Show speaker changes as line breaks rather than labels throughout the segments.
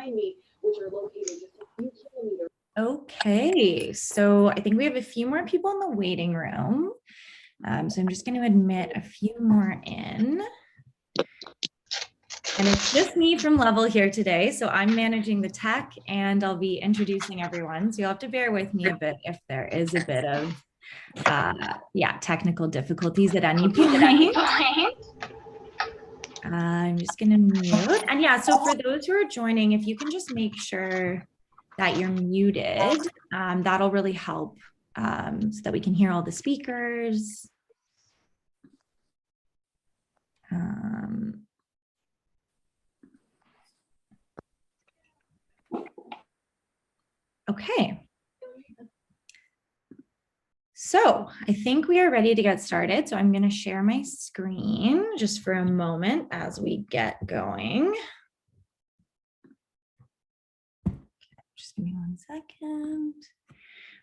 behind me, which are located just a few kilometers.
Okay, so I think we have a few more people in the waiting room. So I'm just going to admit a few more in. And it's just me from Level here today. So I'm managing the tech and I'll be introducing everyone. So you'll have to bear with me a bit if there is a bit of technical difficulties at any point. I'm just going to mute. And yeah, so for those who are joining, if you can just make sure that you're muted, that'll really help so that we can hear all the speakers. Okay. So I think we are ready to get started. So I'm going to share my screen just for a moment as we get going. Just give me 1 second.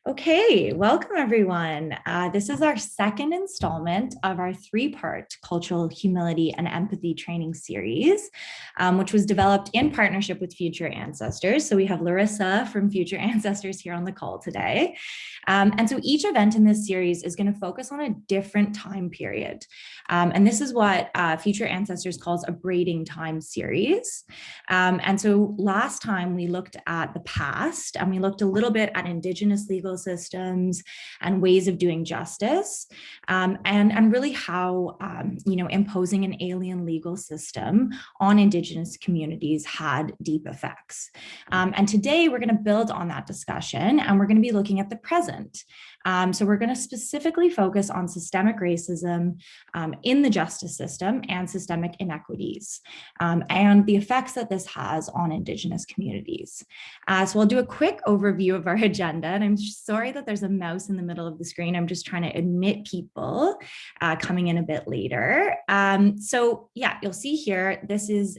Okay, welcome everyone. This is our second installment of our 3-part cultural humility and empathy training series, which was developed in partnership with Future Ancestors. So we have Larissa from Future Ancestors here on the call today. And so each event in this series is going to focus on a different time period. And this is what Future Ancestors calls a braiding time series. And so last time we looked at the past and we looked a little bit at Indigenous legal systems and ways of doing justice, and really how imposing an alien legal system on Indigenous communities had deep effects. And today we're going to build on that discussion and we're going to be looking at the present. So we're going to specifically focus on systemic racism in the justice system and systemic inequities and the effects that this has on Indigenous communities. So I'll do a quick overview of our agenda, and I'm sorry that there's a mouse in the middle of the screen. I'm just trying to admit people coming in a bit later. So yeah, you'll see here, this is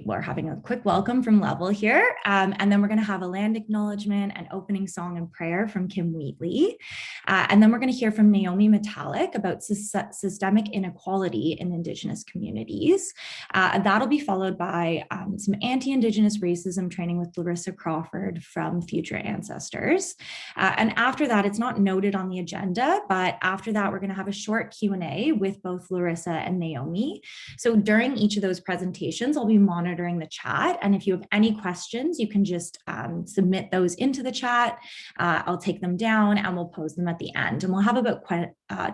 we're having a quick welcome from Level here, and then we're going to have a land acknowledgement, an opening song and prayer from Kim Wheatley, and then we're going to hear from Naomi Metallic about systemic inequality in Indigenous communities. That'll be followed by some anti-Indigenous racism training with Larissa Crawford from Future Ancestors, and after that, it's not noted on the agenda, but after that, we're going to have a short Q&A with both Larissa and Naomi. So during each of those presentations, I'll be monitoring the chat. And if you have any questions, you can just submit those into the chat. I'll take them down and we'll pose them at the end. And we'll have about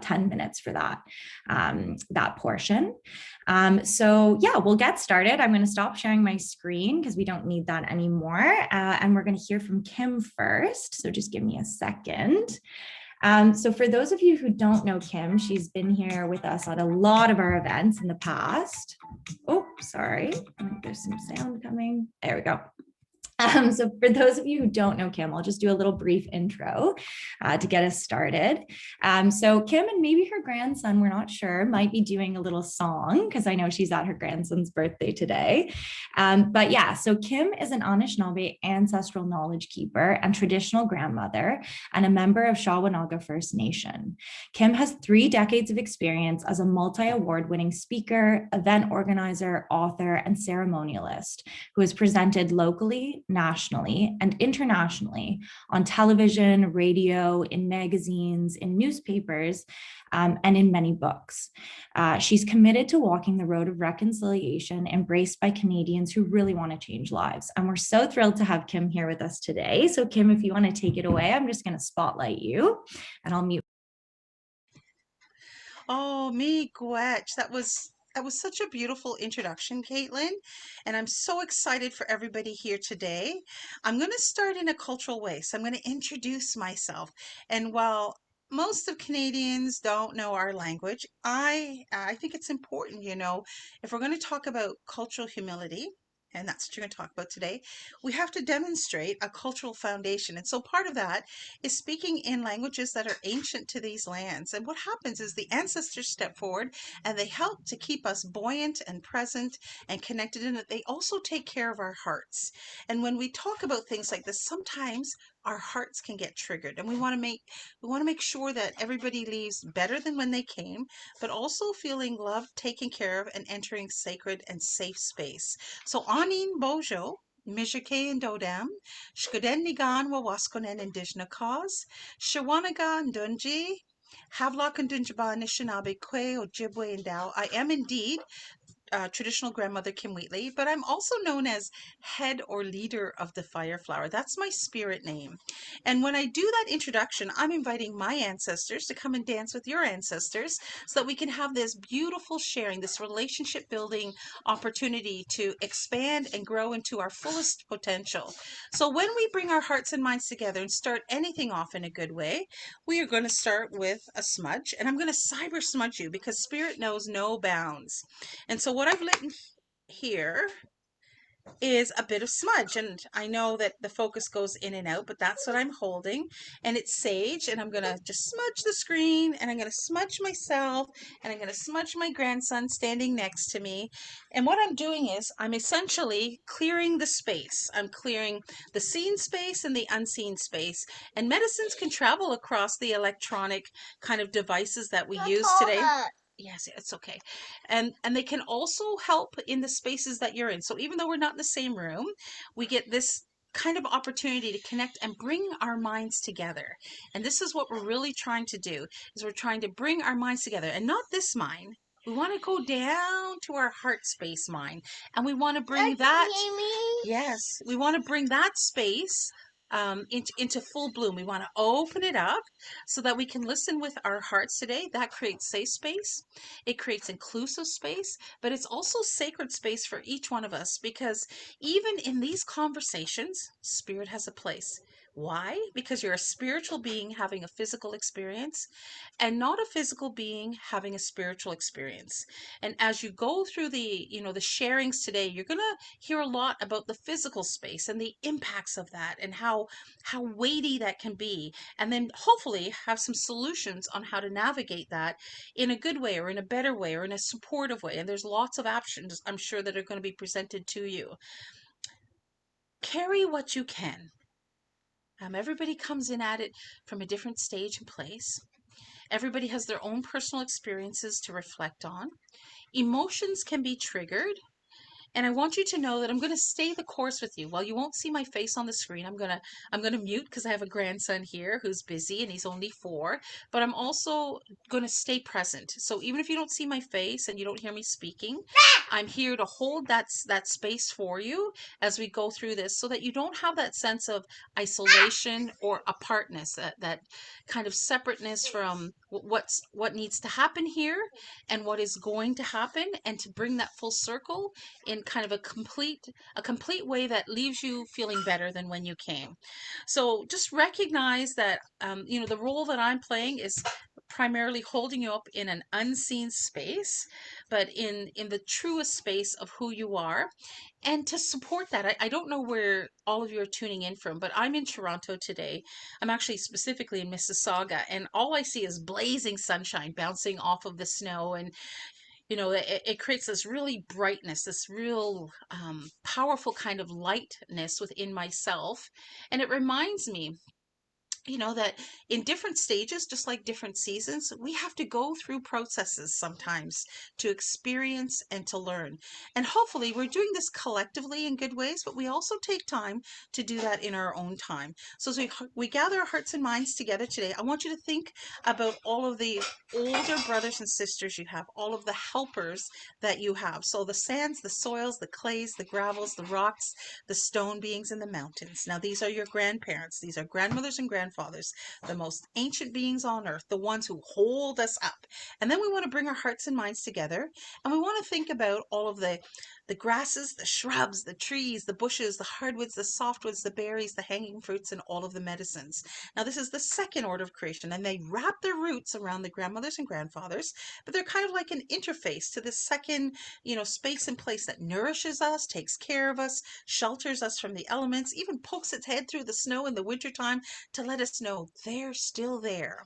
10 minutes for that portion. So yeah, we'll get started. I'm going to stop sharing my screen because we don't need that anymore. And we're going to hear from Kim first. So just give me a second. So for those of you who don't know Kim, she's been here with us at a lot of our events in the past. Oh, sorry, there's some sound coming. There we go. So for those of you who don't know Kim, I'll just do a little brief intro to get us started. So Kim and maybe her grandson, we're not sure, might be doing a little song because I know she's at her grandson's birthday today. But yeah, so Kim is an Anishinaabe ancestral knowledge keeper and traditional grandmother and a member of Shawanaga First Nation. Kim has 3 decades of experience as a multi-award-winning speaker, event organizer, author, and ceremonialist who has presented locally, nationally, and internationally on television, radio, in magazines, in newspapers, and in many books. She's committed to walking the road of reconciliation embraced by Canadians who really want to change lives. And we're so thrilled to have Kim here with us today. So Kim, if you want to take it away, I'm just going to spotlight you and I'll mute.
Oh, me gwetch. That was such a beautiful introduction, Caitlin, and I'm so excited for everybody here today. I'm going to start in a cultural way, so I'm going to introduce myself. And while most of Canadians don't know our language, I think it's important, if we're going to talk about cultural humility, and that's what you're going to talk about today, we have to demonstrate a cultural foundation. And so part of that is speaking in languages that are ancient to these lands. And what happens is the ancestors step forward and they help to keep us buoyant and present and connected in it. They also take care of our hearts. And when we talk about things like this, sometimes our hearts can get triggered, and we want to make sure that everybody leaves better than when they came, but also feeling loved, taken care of, and entering sacred and safe space. So anin bojo Mijake and Dodam, Shkoden Nigan Wawaskonen Indigenous cause, Shawanaga and Dunji, Havelock and Dunjaba Anishinaabe Kwe Ojibwe and Dow. I am indeed traditional grandmother Kim Wheatley, but I'm also known as head or leader of the Fire Flower. That's my spirit name. And when I do that introduction, I'm inviting my ancestors to come and dance with your ancestors so that we can have this beautiful sharing, this relationship building opportunity to expand and grow into our fullest potential. So when we bring our hearts and minds together and start anything off in a good way, we are going to start with a smudge, and I'm going to cyber smudge you because spirit knows no bounds. And so what I've lit here is a bit of smudge, and I know that the focus goes in and out, but that's what I'm holding, and it's sage, and I'm gonna just smudge the screen, and I'm gonna smudge myself, and I'm gonna smudge my grandson standing next to me. And what I'm doing is I'm essentially clearing the space. I'm clearing the seen space and the unseen space, and medicines can travel across the electronic kind of devices that we use today. Yes, it's okay. And they can also help in the spaces that you're in. So even though we're not in the same room, we get this kind of opportunity to connect and bring our minds together. And this is what we're really trying to do, is we're trying to bring our minds together, and not this mind. We want to go down to our heart space mind, and we want to bring that. Yes, we want to bring that space into full bloom. We want to open it up so that we can listen with our hearts today. That creates safe space. It creates inclusive space, but it's also sacred space for each one of us, because even in these conversations, spirit has a place. Why? Because you're a spiritual being having a physical experience, and not a physical being having a spiritual experience. And as you go through the sharings today, you're going to hear a lot about the physical space and the impacts of that, and how weighty that can be, and then hopefully have some solutions on how to navigate that in a good way, or in a better way, or in a supportive way. And there's lots of options, I'm sure, that are going to be presented to you. Carry what you can. Everybody comes in at it from a different stage and place. Everybody has their own personal experiences to reflect on. Emotions can be triggered. And I want you to know that I'm going to stay the course with you. While you won't see my face on the screen, I'm going to mute, because I have a grandson here who's busy and he's only 4, but I'm also going to stay present. So even if you don't see my face and you don't hear me speaking, I'm here to hold that space for you as we go through this, so that you don't have that sense of isolation or apartness, that kind of separateness from what needs to happen here and what is going to happen, and to bring that full circle in kind of a complete way that leaves you feeling better than when you came. So just recognize that the role that I'm playing is primarily holding you up in an unseen space, but in the truest space of who you are. And to support that, I don't know where all of you are tuning in from, but I'm in Toronto today. I'm actually specifically in Mississauga, and all I see is blazing sunshine bouncing off of the snow. And it creates this really brightness, this real powerful kind of lightness within myself. And it reminds me, that in different stages, just like different seasons, we have to go through processes sometimes to experience and to learn. And hopefully we're doing this collectively in good ways, but we also take time to do that in our own time. So as we gather our hearts and minds together today, I want you to think about all of the older brothers and sisters you have, all of the helpers that you have. So the sands, the soils, the clays, the gravels, the rocks, the stone beings, and the mountains. Now these are your grandparents. These are grandmothers and grandfathers, the most ancient beings on earth, the ones who hold us up. And then we want to bring our hearts and minds together, and we want to think about all of the grasses, the shrubs, the trees, the bushes, the hardwoods, the softwoods, the berries, the hanging fruits, and all of the medicines. Now this is the second order of creation, and they wrap their roots around the grandmothers and grandfathers, but they're kind of like an interface to the second space and place that nourishes us, takes care of us, shelters us from the elements, even pokes its head through the snow in the wintertime to let us know they're still there.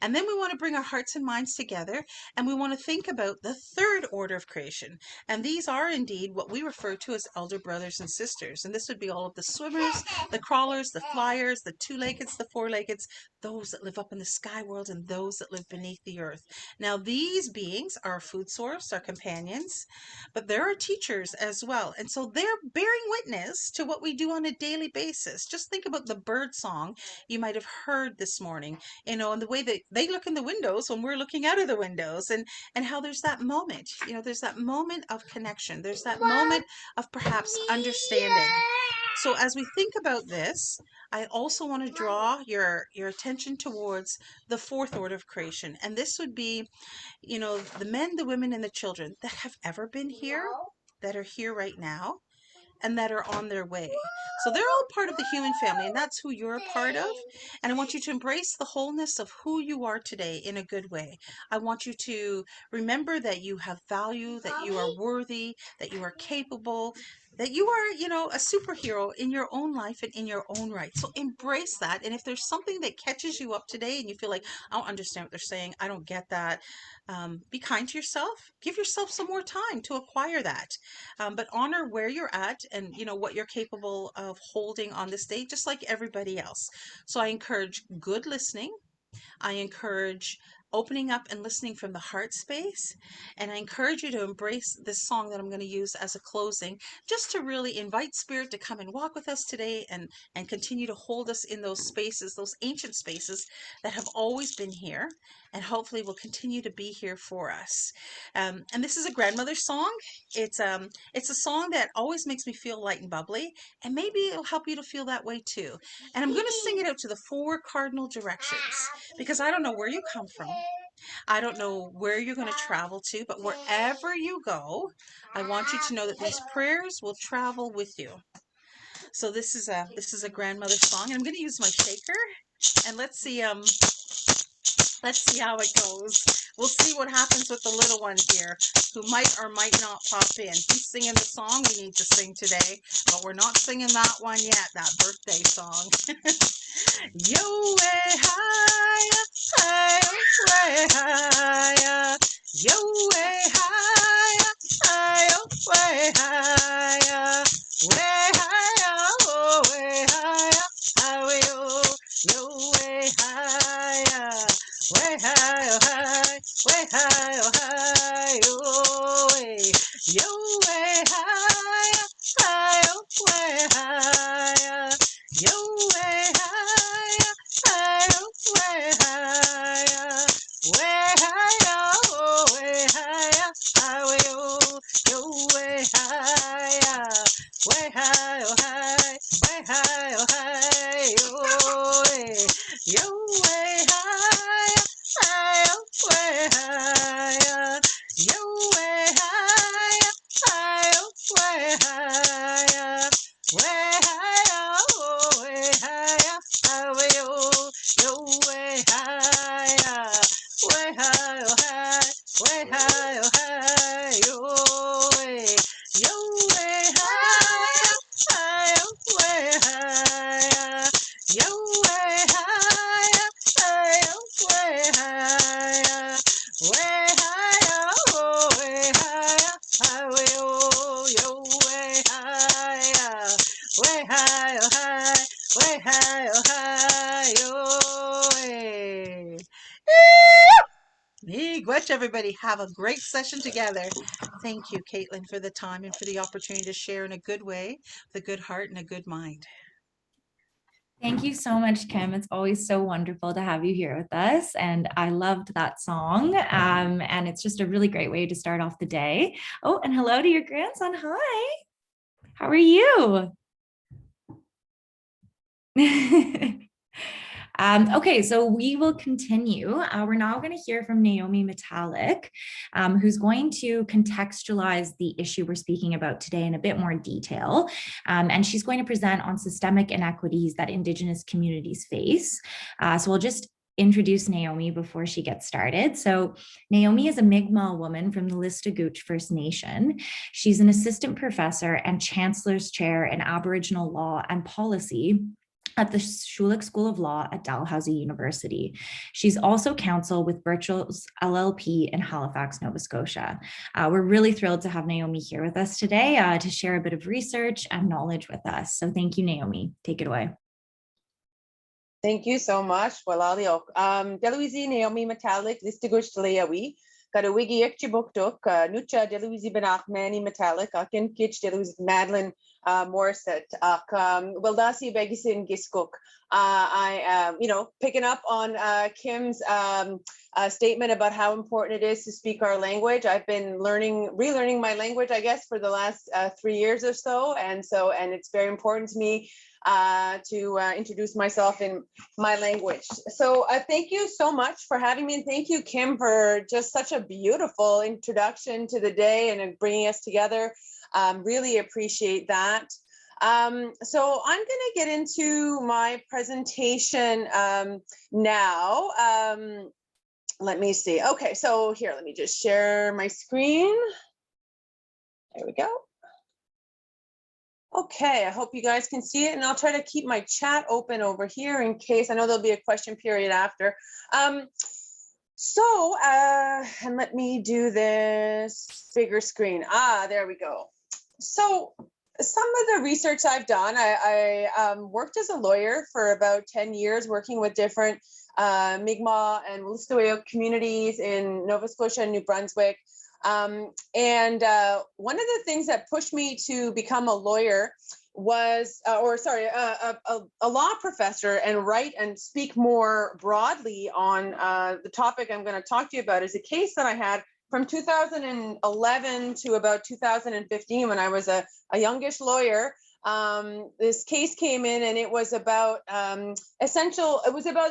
And then we want to bring our hearts and minds together, and we want to think about the third order of creation. And these are indeed what we refer to as elder brothers and sisters. And this would be all of the swimmers, the crawlers, the flyers, the two-leggeds, the four-leggeds, those that live up in the sky world, and those that live beneath the earth. Now, these beings are our food source, our companions, but there are teachers as well. And so they're bearing witness to what we do on a daily basis. Just think about the bird song you might have heard this morning, and the way that they look in the windows when we're looking out of the windows, and how there's that moment, there's that moment of connection. There's that moment of perhaps understanding. So as we think about this, I also want to draw your attention towards the fourth order of creation. And this would be, the men, the women, and the children that have ever been here, that are here right now, and that are on their way. So they're all part of the human family, and that's who you're a part of. And I want you to embrace the wholeness of who you are today in a good way. I want you to remember that you have value, that you are worthy, that you are capable, that you are, a superhero in your own life and in your own right. So embrace that. And if there's something that catches you up today and you feel like, I don't understand what they're saying, I don't get that, be kind to yourself. Give yourself some more time to acquire that. But honor where you're at and what you're capable of holding on this day, just like everybody else. So I encourage good listening. I encourage opening up and listening from the heart space. And I encourage you to embrace this song that I'm going to use as a closing, just to really invite Spirit to come and walk with us today, and continue to hold us in those spaces, those ancient spaces that have always been here, and hopefully will continue to be here for us. And this is a grandmother's song. It's a song that always makes me feel light and bubbly, and maybe it'll help you to feel that way too. And I'm going to sing it out to the 4 cardinal directions, because I don't know where you come from. I don't know where you're going to travel to, but wherever you go, I want you to know that these prayers will travel with you. So this is a grandmother song, and I'm going to use my shaker, and let's see how it goes. We'll see what happens with the little one here, who might or might not pop in. He's singing the song we need to sing today, but we're not singing that one yet, that birthday song. Yo way higher, higher, way higher. Yo way higher, higher, way higher. Way higher, oh way higher, higher, oh. Yo way higher, way higher, high, way higher, high, oh way. Yo way higher, higher, way higher. Yo way higher, higher, way higher, way higher, oh way higher, highway oh, yo way higher, way higher, high, way higher, high, oh way, yo way higher, higher, way higher, yo way higher, higher, way higher. Way higher, oh, way higher, highway, oh, yo, way higher, way higher, high, way higher, high, oh, way, yo, way higher, higher, way higher, yo, way higher, higher, way higher, way higher, oh, way higher, highway, oh, yo, way higher. Way higher, high, way higher, high, oh, way. Miigwech, everybody. Have a great session together. Thank you, Caitlin, for the time and for the opportunity to share in a good way, with a good heart and a good mind.
Thank you so much, Kim. It's always so wonderful to have you here with us. And I loved that song. And it's just a really great way to start off the day. Oh, and hello to your grandson. Hi. How are you? Okay, so we will continue. We're now going to hear from Naomi Metallic, who's going to contextualize the issue we're speaking about today in a bit more detail. And she's going to present on systemic inequities that Indigenous communities face. So we'll just introduce Naomi before she gets started. So Naomi is a Mi'kmaq woman from the Listaguch First Nation. She's an assistant professor and chancellor's chair in Aboriginal law and policy at the Schulich School of Law at Dalhousie University. She's also counsel with Birchall's LLP in Halifax, Nova Scotia. We're really thrilled to have Naomi here with us today to share a bit of research and knowledge with us. So thank you, Naomi. Take it away.
Thank you so much. Wala liok. Deluizi Naomi Metallic, Listigush Leawi, Kadawigi Ekchibuktuk, Nucha Deluizi Benach Manny Metallic, Akin Kitch Deluizi Madeline Morissette, Wildasi Begisin Giskuk. I am, picking up on Kim's statement about how important it is to speak our language. I've been relearning my language, I guess, for the last 3 years or so. And it's very important to me to introduce myself in my language. So thank you so much for having me. And thank you, Kim, for just such a beautiful introduction to the day and bringing us together. Really appreciate that. So I'm going to get into my presentation now. Let me see. Okay, so here, let me just share my screen. There we go. Okay, I hope you guys can see it, and I'll try to keep my chat open over here in case. I know there'll be a question period after. And let me do this bigger screen. There we go. So some of the research I've done, I worked as a lawyer for about 10 years, working with different Mi'kmaq and Wolastoqiyik communities in Nova Scotia and New Brunswick. One of the things that pushed me to become a lawyer was, a law professor and write and speak more broadly on the topic I'm going to talk to you about, is a case that I had from 2011 to about 2015 when I was a youngish lawyer. This case came in, and it was about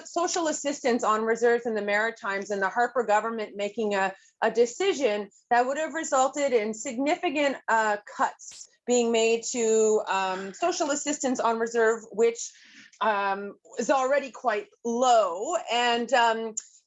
social assistance on reserves in the Maritimes, and the Harper government making a decision that would have resulted in significant cuts being made to social assistance on reserve, which is already quite low. And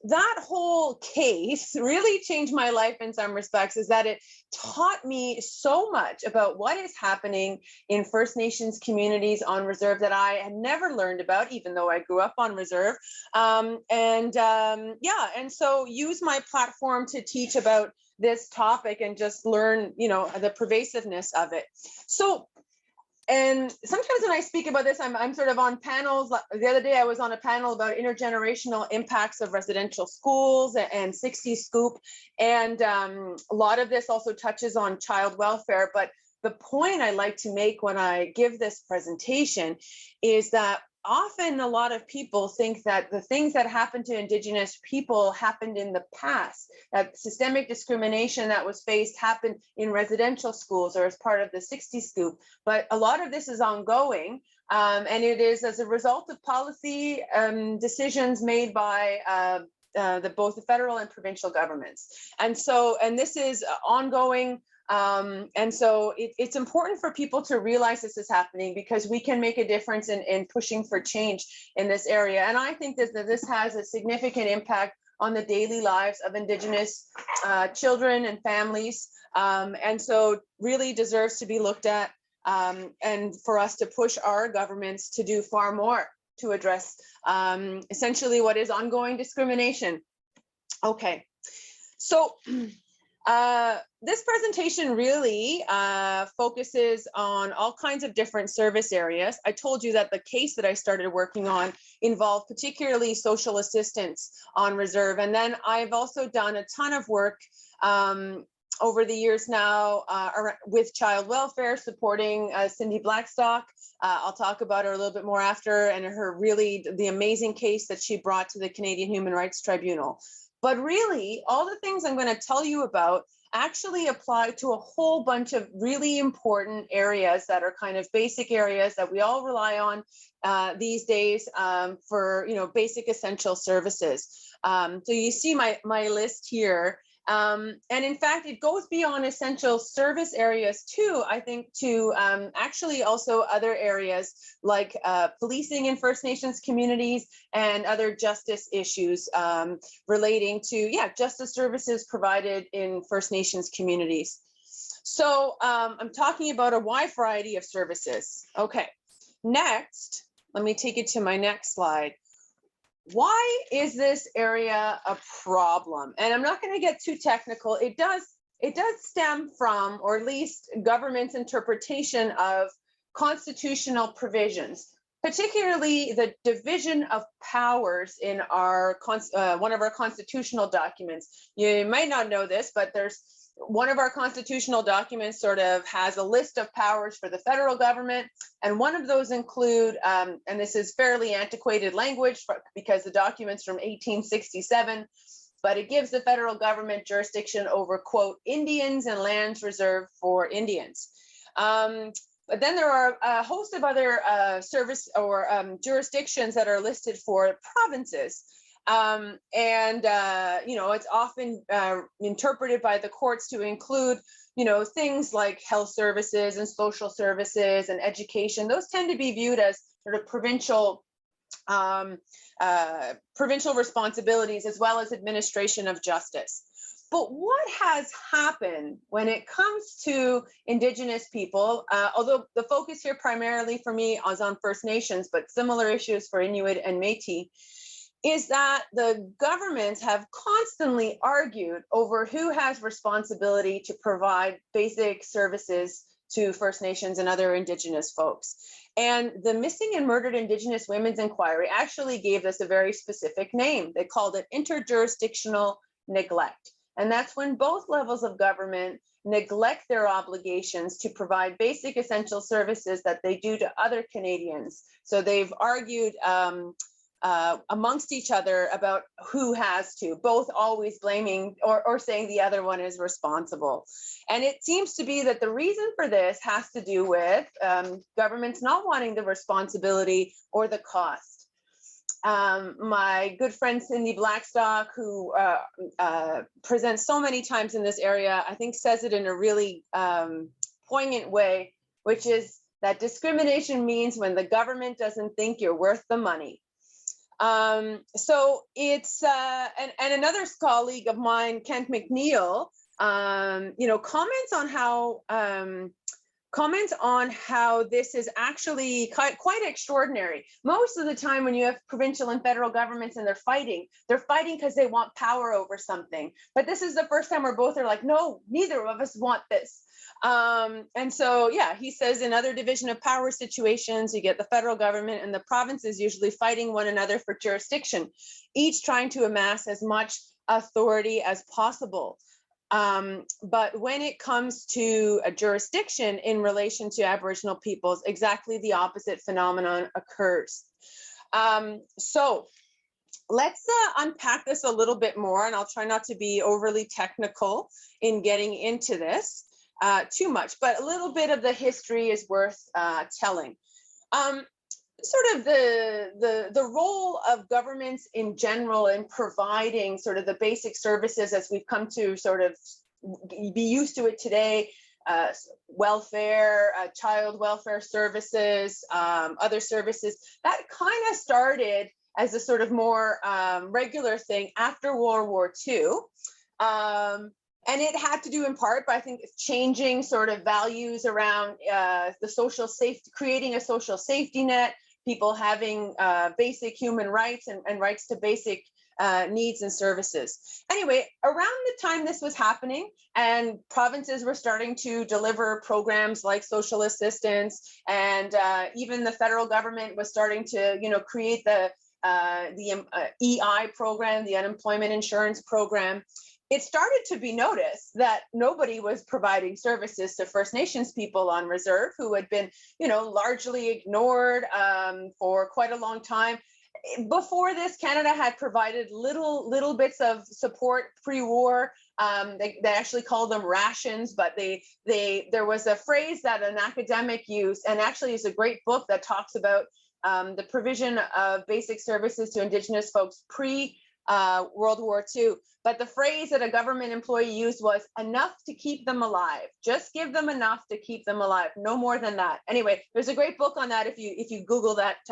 that whole case really changed my life in some respects, is that it taught me so much about what is happening in First Nations communities on reserve that I had never learned about, even though I grew up on reserve. And so use my platform to teach about this topic and just learn, the pervasiveness of it. And sometimes when I speak about this, I'm sort of on panels. The other day I was on a panel about intergenerational impacts of residential schools and 60 Scoop. And a lot of this also touches on child welfare. But the point I like to make when I give this presentation is that often a lot of people think that the things that happened to Indigenous people happened in the past, that systemic discrimination that was faced happened in residential schools or as part of the 60 Scoop. But a lot of this is ongoing, and it is as a result of policy decisions made by both the federal and provincial governments. And this is ongoing. And so it's important for people to realize this is happening, because we can make a difference in pushing for change in this area. And I think that this has a significant impact on the daily lives of Indigenous children and families. And so really deserves to be looked at, and for us to push our governments to do far more to address essentially what is ongoing discrimination. Okay, so this presentation really focuses on all kinds of different service areas. I told you that the case that I started working on involved particularly social assistance on reserve. And then I've also done a ton of work over the years now with child welfare, supporting Cindy Blackstock. I'll talk about her a little bit more after, and the amazing case that she brought to the Canadian Human Rights Tribunal. But really, all the things I'm going to tell you about actually apply to a whole bunch of really important areas that are kind of basic areas that we all rely on these days for basic essential services. So you see my list here. And in fact, it goes beyond essential service areas too, I think, to actually also other areas like policing in First Nations communities and other justice issues relating to, justice services provided in First Nations communities. So I'm talking about a wide variety of services. Okay, next, let me take it to my next slide. Why is this area a problem? And I'm not going to get too technical. It does stem from, or at least government's interpretation of constitutional provisions, particularly the division of powers in our one of our constitutional documents. You might not know this, but there's one of our constitutional documents sort of has a list of powers for the federal government. And one of those include, and this is fairly antiquated language because the document's from 1867, but it gives the federal government jurisdiction over, quote, Indians and lands reserved for Indians. But then there are a host of other service or jurisdictions that are listed for provinces. It's often interpreted by the courts to include, things like health services and social services and education. Those tend to be viewed as sort of provincial responsibilities, as well as administration of justice. But what has happened when it comes to Indigenous people, although the focus here primarily for me is on First Nations, but similar issues for Inuit and Métis, is that the governments have constantly argued over who has responsibility to provide basic services to First Nations and other Indigenous folks. And the Missing and Murdered Indigenous Women's Inquiry actually gave this a very specific name. They called it Inter-Jurisdictional Neglect. And that's when both levels of government neglect their obligations to provide basic essential services that they do to other Canadians. So they've argued amongst each other about who has to, both always blaming or saying the other one is responsible. And it seems to be that the reason for this has to do with governments not wanting the responsibility or the cost. My good friend Cindy Blackstock, who presents so many times in this area, I think says it in a really poignant way, which is that discrimination means when the government doesn't think you're worth the money. So it's, and another colleague of mine, Kent McNeil, comments on how this is actually quite extraordinary. Most of the time when you have provincial and federal governments and they're fighting because they want power over something. But this is the first time where both are like, no, neither of us want this. And so, yeah, he says in other division of power situations, you get the federal government and the provinces usually fighting one another for jurisdiction, each trying to amass as much authority as possible. But when it comes to a jurisdiction in relation to Aboriginal peoples, exactly the opposite phenomenon occurs. So let's unpack this a little bit more, and I'll try not to be overly technical in getting into this too much, but a little bit of the history is worth telling. Sort of the role of governments in general in providing sort of the basic services as we've come to sort of be used to it today, welfare, child welfare services, other services, that kind of started as a sort of more regular thing after World War II. And it had to do in part by, I think, changing sort of values around the social safety, creating a social safety net, people having basic human rights and rights to basic needs and services. Anyway, around the time this was happening and provinces were starting to deliver programs like social assistance, and even the federal government was starting to, create the EI program, the unemployment insurance program, it started to be noticed that nobody was providing services to First Nations people on reserve, who had been, largely ignored for quite a long time. Before this, Canada had provided little bits of support pre-war. They actually called them rations, but there was a phrase that an academic used, and actually is a great book that talks about the provision of basic services to Indigenous folks pre-World War II. But the phrase that a government employee used was enough to keep them alive. Just give them enough to keep them alive, no more than that. Anyway, there's a great book on that if you Google that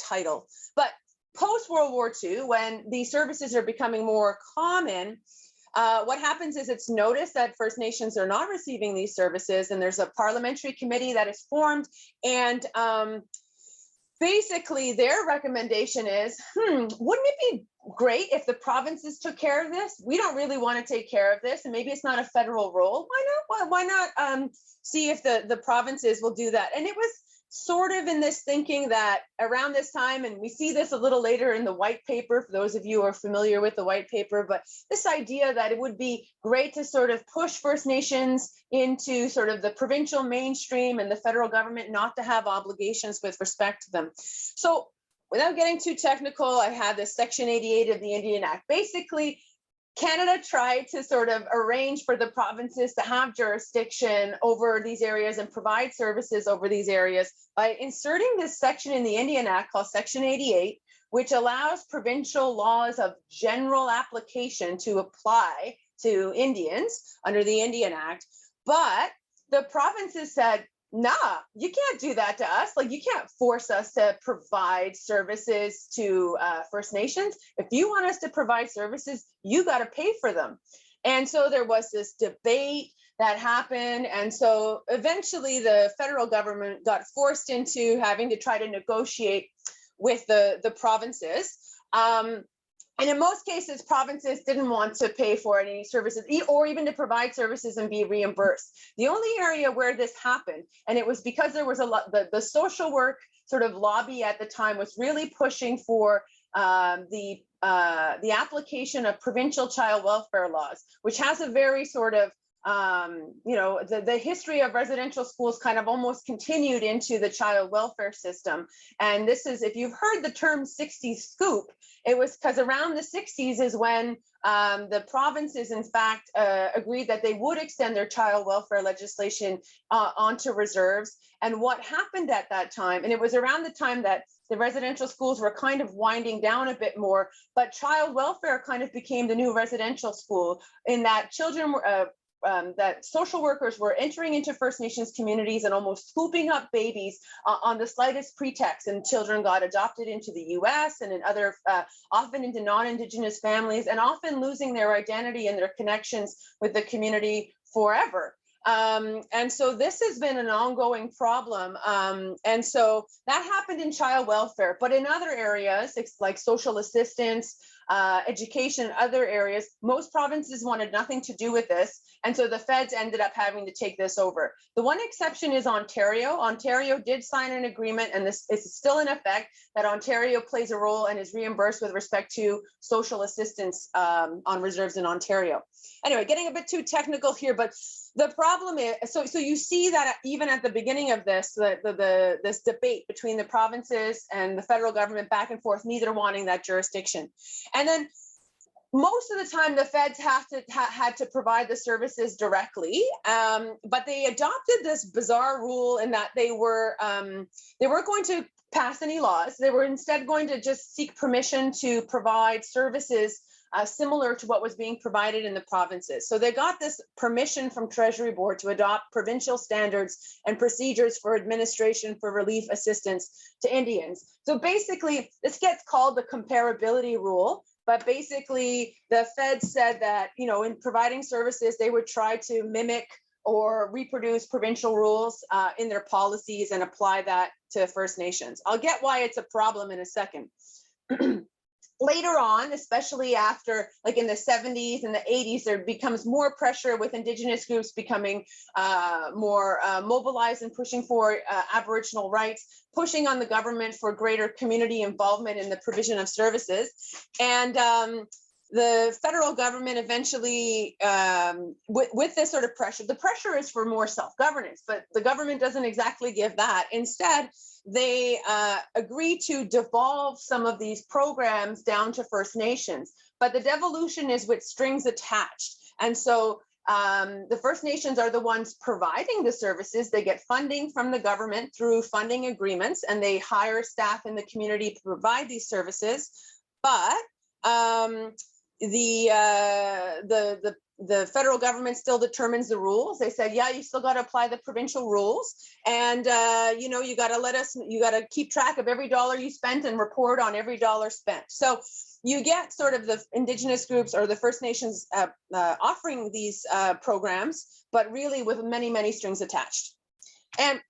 title. But post World War II, when these services are becoming more common, what happens is it's noticed that First Nations are not receiving these services, and there's a parliamentary committee that is formed, and basically their recommendation is, wouldn't it be great if the provinces took care of this? We don't really want to take care of this, and maybe it's not a federal role. Why not see if the provinces will do that? And it was sort of in this thinking that around this time, and we see this a little later in the white paper, for those of you who are familiar with the white paper, but this idea that it would be great to sort of push First Nations into sort of the provincial mainstream and the federal government not to have obligations with respect to them. So without getting too technical, I had this Section 88 of the Indian Act. Basically, Canada tried to sort of arrange for the provinces to have jurisdiction over these areas and provide services over these areas by inserting this section in the Indian Act called Section 88, which allows provincial laws of general application to apply to Indians under the Indian Act. But the provinces said, nah, you can't do that to us. Like, you can't force us to provide services to First Nations. If you want us to provide services, you got to pay for them. And so there was this debate that happened. And so eventually the federal government got forced into having to try to negotiate with the provinces. And in most cases, provinces didn't want to pay for any services or even to provide services and be reimbursed. The only area where this happened, and it was because there was a lot, the social work sort of lobby at the time was really pushing for the application of provincial child welfare laws, which has a very sort of the history of residential schools kind of almost continued into the child welfare system. And this is, if you've heard the term 60s scoop, it was because around the 60s is when the provinces, in fact, agreed that they would extend their child welfare legislation onto reserves. And what happened at that time, and it was around the time that the residential schools were kind of winding down a bit more, but child welfare kind of became the new residential school, in that children were that social workers were entering into First Nations communities and almost scooping up babies on the slightest pretext, and children got adopted into the US and in other, often into non-Indigenous families, and often losing their identity and their connections with the community forever. And so this has been an ongoing problem. And so that happened in child welfare, but in other areas, like social assistance, education, other areas, most provinces wanted nothing to do with this. And so the feds ended up having to take this over. The one exception is Ontario. Ontario did sign an agreement, and this is still in effect, that Ontario plays a role and is reimbursed with respect to social assistance on reserves in Ontario. Anyway, getting a bit too technical here, but the problem is, so you see that even at the beginning of this, this debate between the provinces and the federal government back and forth, neither wanting that jurisdiction. And then most of the time, the feds had to provide the services directly, but they adopted this bizarre rule in that they weren't going to pass any laws. They were instead going to just seek permission to provide services similar to what was being provided in the provinces. So they got this permission from Treasury Board to adopt provincial standards and procedures for administration for relief assistance to Indians. So basically, this gets called the Comparability Rule. But basically, the feds said that, in providing services, they would try to mimic or reproduce provincial rules in their policies and apply that to First Nations. I'll get why it's a problem in a second. Later on, especially after, like in the 70s and the 80s, there becomes more pressure with Indigenous groups becoming more mobilized and pushing for Aboriginal rights, pushing on the government for greater community involvement in the provision of services. And the federal government eventually, with this sort of pressure, the pressure is for more self-governance, but the government doesn't exactly give that. Instead, they agree to devolve some of these programs down to First Nations, but the devolution is with strings attached. And so the First Nations are the ones providing the services. They get funding from the government through funding agreements, and they hire staff in the community to provide these services. But the federal government still determines the rules. They said, yeah, you still got to apply the provincial rules, and you got to keep track of every dollar you spent and report on every dollar spent. So you get sort of the Indigenous groups or the First Nations offering these programs, but really with many, many strings attached. And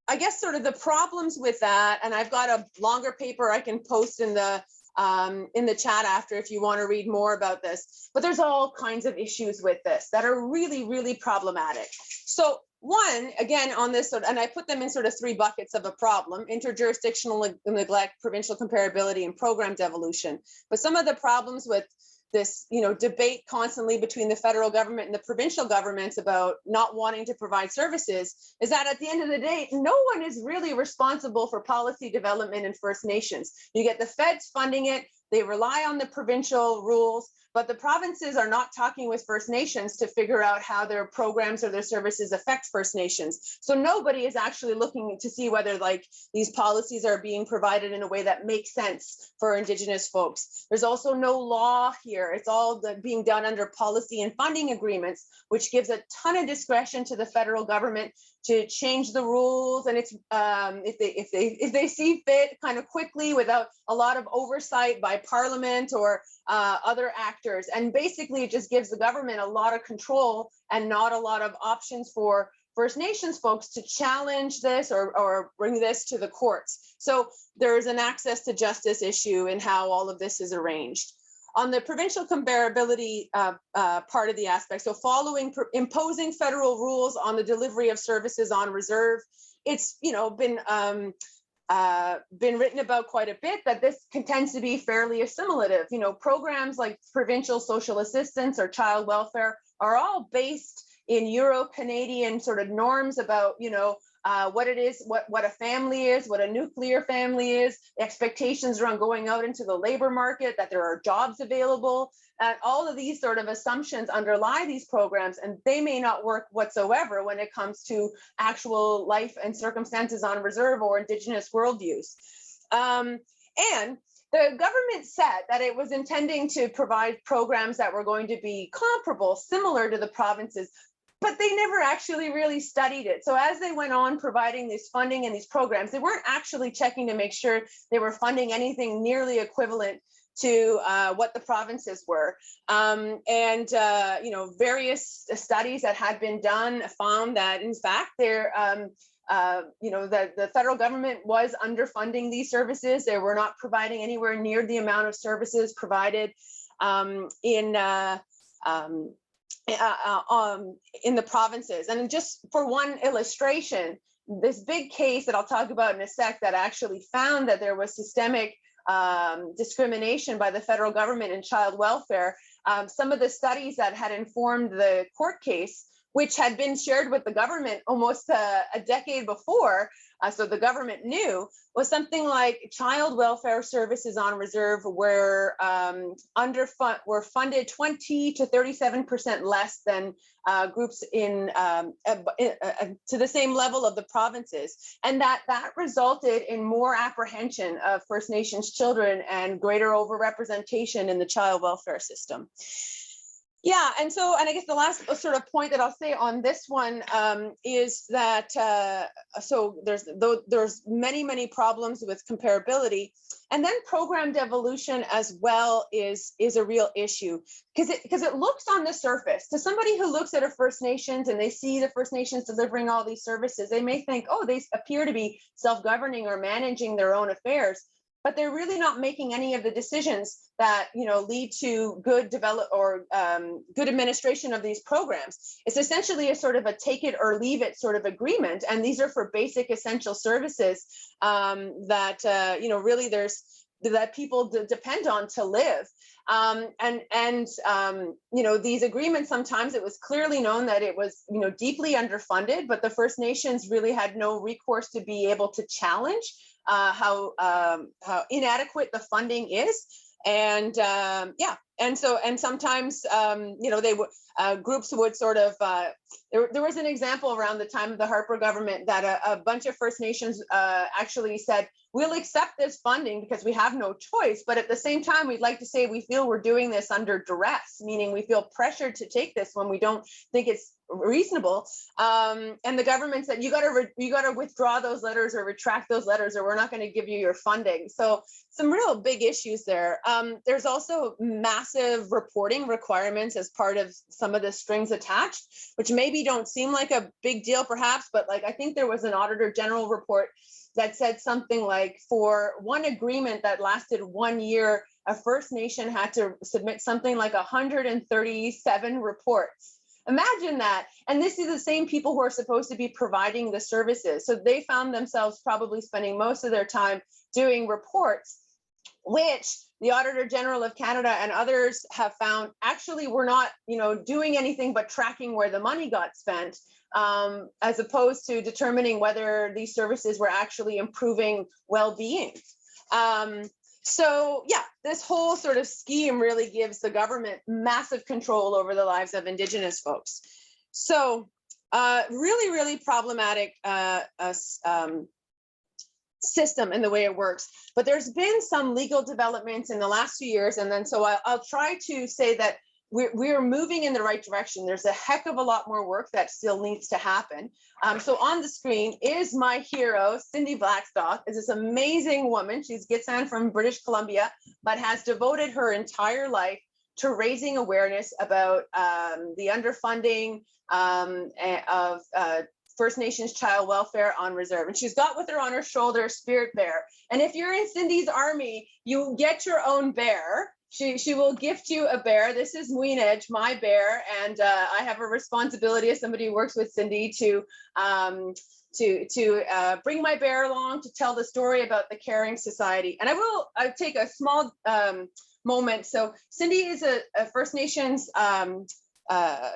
I guess sort of the problems with that, and I've got a longer paper I can post in the chat after if you want to read more about this, but there's all kinds of issues with this that are really, really problematic. So one, again, on this, and I put them in sort of three buckets of a problem: interjurisdictional neglect, provincial comparability, and program devolution. But some of the problems with this, debate constantly between the federal government and the provincial governments about not wanting to provide services is that at the end of the day, no one is really responsible for policy development in First Nations. You get the feds funding it, they rely on the provincial rules, but the provinces are not talking with First Nations to figure out how their programs or their services affect First Nations. So nobody is actually looking to see whether like these policies are being provided in a way that makes sense for Indigenous folks. There's also no law here. It's all being done under policy and funding agreements, which gives a ton of discretion to the federal government to change the rules, and it's if they see fit, kind of quickly without a lot of oversight by Parliament or other actors. And basically it just gives the government a lot of control and not a lot of options for First Nations folks to challenge this or bring this to the courts. So there's an access to justice issue in how all of this is arranged. On the provincial comparability part of the aspect, so imposing federal rules on the delivery of services on reserve, it's been written about quite a bit that this tends to be fairly assimilative. Programs like provincial social assistance or child welfare are all based in Euro-Canadian sort of norms about what it is, what a family is, what a nuclear family is, expectations around going out into the labor market, that there are jobs available, and all of these sort of assumptions underlie these programs, and they may not work whatsoever when it comes to actual life and circumstances on reserve or Indigenous worldviews. And the government said that it was intending to provide programs that were going to be comparable, similar to the provinces, but they never actually really studied it. So as they went on providing this funding and these programs, they weren't actually checking to make sure they were funding anything nearly equivalent to what the provinces were. Various studies that had been done found that in fact the federal government was underfunding these services. They were not providing anywhere near the amount of services provided in the provinces. And just for one illustration, this big case that I'll talk about in a sec that actually found that there was systemic discrimination by the federal government in child welfare, some of the studies that had informed the court case, which had been shared with the government almost a decade before, so the government knew, was something like child welfare services on reserve were funded 20 to 37% less than groups in to the same level of the provinces, and that resulted in more apprehension of First Nations children and greater overrepresentation in the child welfare system. Yeah, and I guess the last sort of point that I'll say on this one is that so there's many problems with comparability, and then program devolution as well is a real issue because it looks on the surface to somebody who looks at a First Nations and they see the First Nations delivering all these services, they may think, oh, they appear to be self-governing or managing their own affairs. But they're really not making any of the decisions that lead to good good administration of these programs. It's essentially a sort of a take it or leave it sort of agreement, and these are for basic essential services that really that people depend on to live. These agreements, sometimes it was clearly known that it was deeply underfunded, but the First Nations really had no recourse to be able to challenge how inadequate the funding is, and sometimes they would groups would sort of there was an example around the time of the Harper government that a bunch of First Nations actually said, we'll accept this funding because we have no choice, but at the same time we'd like to say we feel we're doing this under duress, meaning we feel pressured to take this when we don't think it's reasonable, and the government said you got to withdraw those letters or retract those letters or we're not going to give you your funding. So some real big issues there. There's also massive reporting requirements as part of some some of the strings attached, which maybe don't seem like a big deal perhaps, but like I think there was an Auditor General report that said something like for one agreement that lasted 1 year, a First Nation had to submit something like 137 reports. Imagine that. And this is the same people who are supposed to be providing the services. So they found themselves probably spending most of their time doing reports, which the Auditor General of Canada and others have found actually were not, doing anything but tracking where the money got spent, as opposed to determining whether these services were actually improving well-being. So yeah, this whole sort of scheme really gives the government massive control over the lives of Indigenous folks. So really, really problematic system in the way it works. But there's been some legal developments in the last few years. And then so I'll try to say that we're moving in the right direction. There's a heck of a lot more work that still needs to happen. So on the screen is my hero, Cindy Blackstock, is this amazing woman. She's Gitxsan from British Columbia, but has devoted her entire life to raising awareness about the underfunding of First Nations child welfare on reserve. And she's got with her on her shoulder Spirit Bear. And if you're in Cindy's army, you get your own bear. She will gift you a bear. This is Weenedge, my bear, and I have a responsibility as somebody who works with Cindy to bring my bear along to tell the story about the Caring Society. And I take a small moment. So Cindy is a First Nations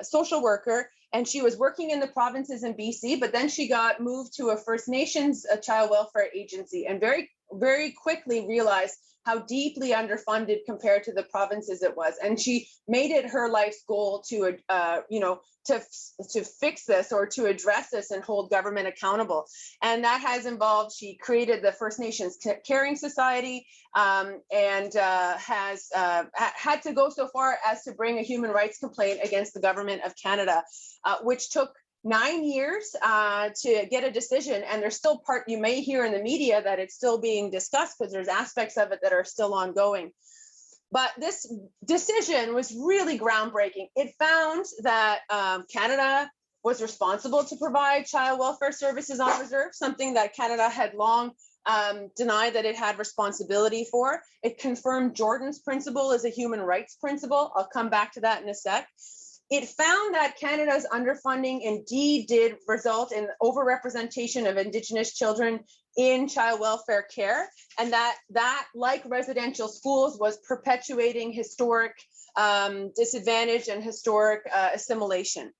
social worker, and she was working in the provinces in BC, but then she got moved to a First Nations child welfare agency, and very, very quickly realized how deeply underfunded compared to the provinces it was. And she made it her life's goal to, to fix this or to address this and hold government accountable. And that has involved, she created the First Nations Caring Society, and has had to go so far as to bring a human rights complaint against the government of Canada, which took 9 years to get a decision. And there's still part you may hear in the media that it's still being discussed because there's aspects of it that are still ongoing. But this decision was really groundbreaking. It found that Canada was responsible to provide child welfare services on reserve, something that Canada had long denied that it had responsibility for. It confirmed Jordan's principle as a human rights principle. I'll come back to that in a sec. It found that Canada's underfunding indeed did result in overrepresentation of Indigenous children in child welfare care, and that like residential schools was perpetuating historic disadvantage and historic assimilation.